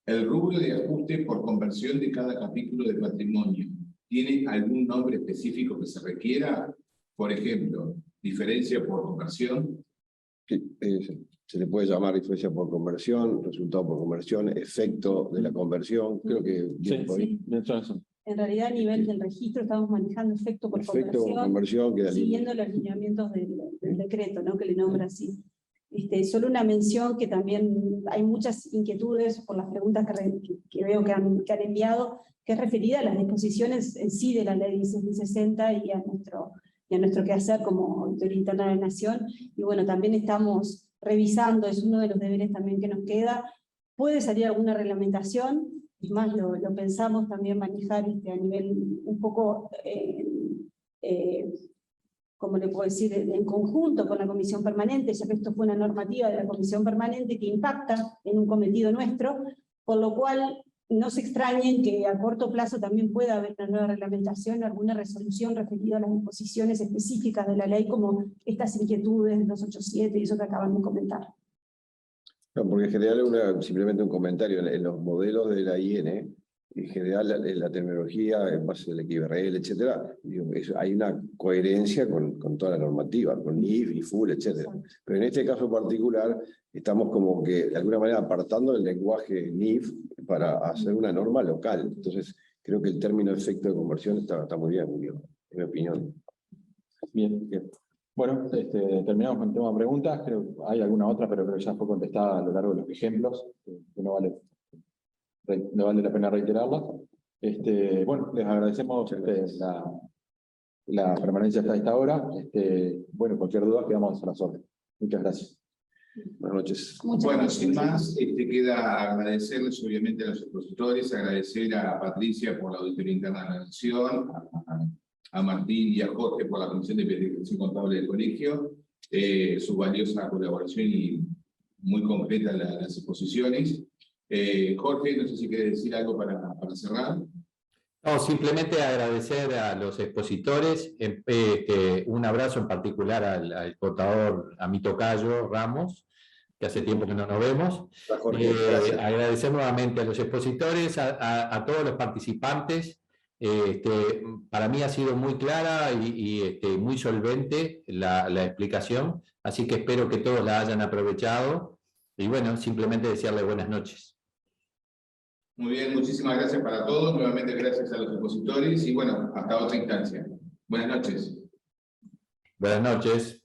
S1: ¿El rubro de ajuste por conversión de cada capítulo de patrimonio tiene algún nombre específico que se requiera? Por ejemplo, diferencia por conversión.
S7: Sí, se le puede llamar diferencia por conversión, resultado por conversión, efecto de la conversión. Creo que
S5: Sí. En realidad, a nivel del registro, estamos manejando efecto por
S7: conversión queda
S5: siguiendo los lineamientos del decreto, ¿no? Que le nombra así. Solo una mención que también hay muchas inquietudes por las preguntas que veo que han enviado, que es referida a las disposiciones en sí de la ley 1660 y a nuestro quehacer como Auditoría Interna de la Nación. Y bueno, también estamos revisando, es uno de los deberes también que nos queda. Puede salir alguna reglamentación, es más, lo pensamos también manejar a nivel un poco, como le puedo decir, en conjunto con la Comisión Permanente, ya que esto fue una normativa de la Comisión Permanente que impacta en un cometido nuestro, por lo cual no se extrañen que a corto plazo también pueda haber una nueva reglamentación, alguna resolución referida a las disposiciones específicas de la ley, como estas inquietudes de 287 y eso que acaban de comentar.
S7: No, porque en general simplemente un comentario, en los modelos de la IN, en general la terminología en base al XBRL, etcétera, hay una coherencia con toda la normativa, con NIF y FUL, etcétera. Pero en este caso particular, estamos como que de alguna manera apartando el lenguaje NIF para hacer una norma local. Entonces, creo que el término efecto de conversión está muy bien, en mi opinión.
S4: Bien. Bueno, terminamos con el tema de preguntas. Creo que hay alguna otra, pero creo que ya fue contestada a lo largo de los ejemplos, que no vale la pena reiterarlas. Bueno, les agradecemos la permanencia hasta esta hora. Bueno, cualquier duda quedamos a las órdenes. Muchas gracias.
S7: Buenas noches.
S1: Bueno, sin más, queda agradecerles obviamente a los expositores, agradecer a Patricia por la Auditoría Interna de la Nación, a Martín y a Jorge por la Comisión de Verificación Contable del Colegio, su valiosa colaboración y muy concreta las exposiciones. Jorge, no sé si quieres decir algo para cerrar.
S8: No, simplemente agradecer a los expositores, un abrazo en particular al contador, a mi tocayo Ramos, que hace tiempo que no nos vemos. Agradecer nuevamente a los expositores, a todos los participantes. Para mí ha sido muy clara y muy solvente la explicación, así que espero que todos la hayan aprovechado. Y bueno, simplemente desearles buenas noches.
S1: Muy bien, muchísimas gracias para todos. Nuevamente gracias a los expositores y bueno, hasta otra instancia. Buenas noches.
S8: Buenas noches.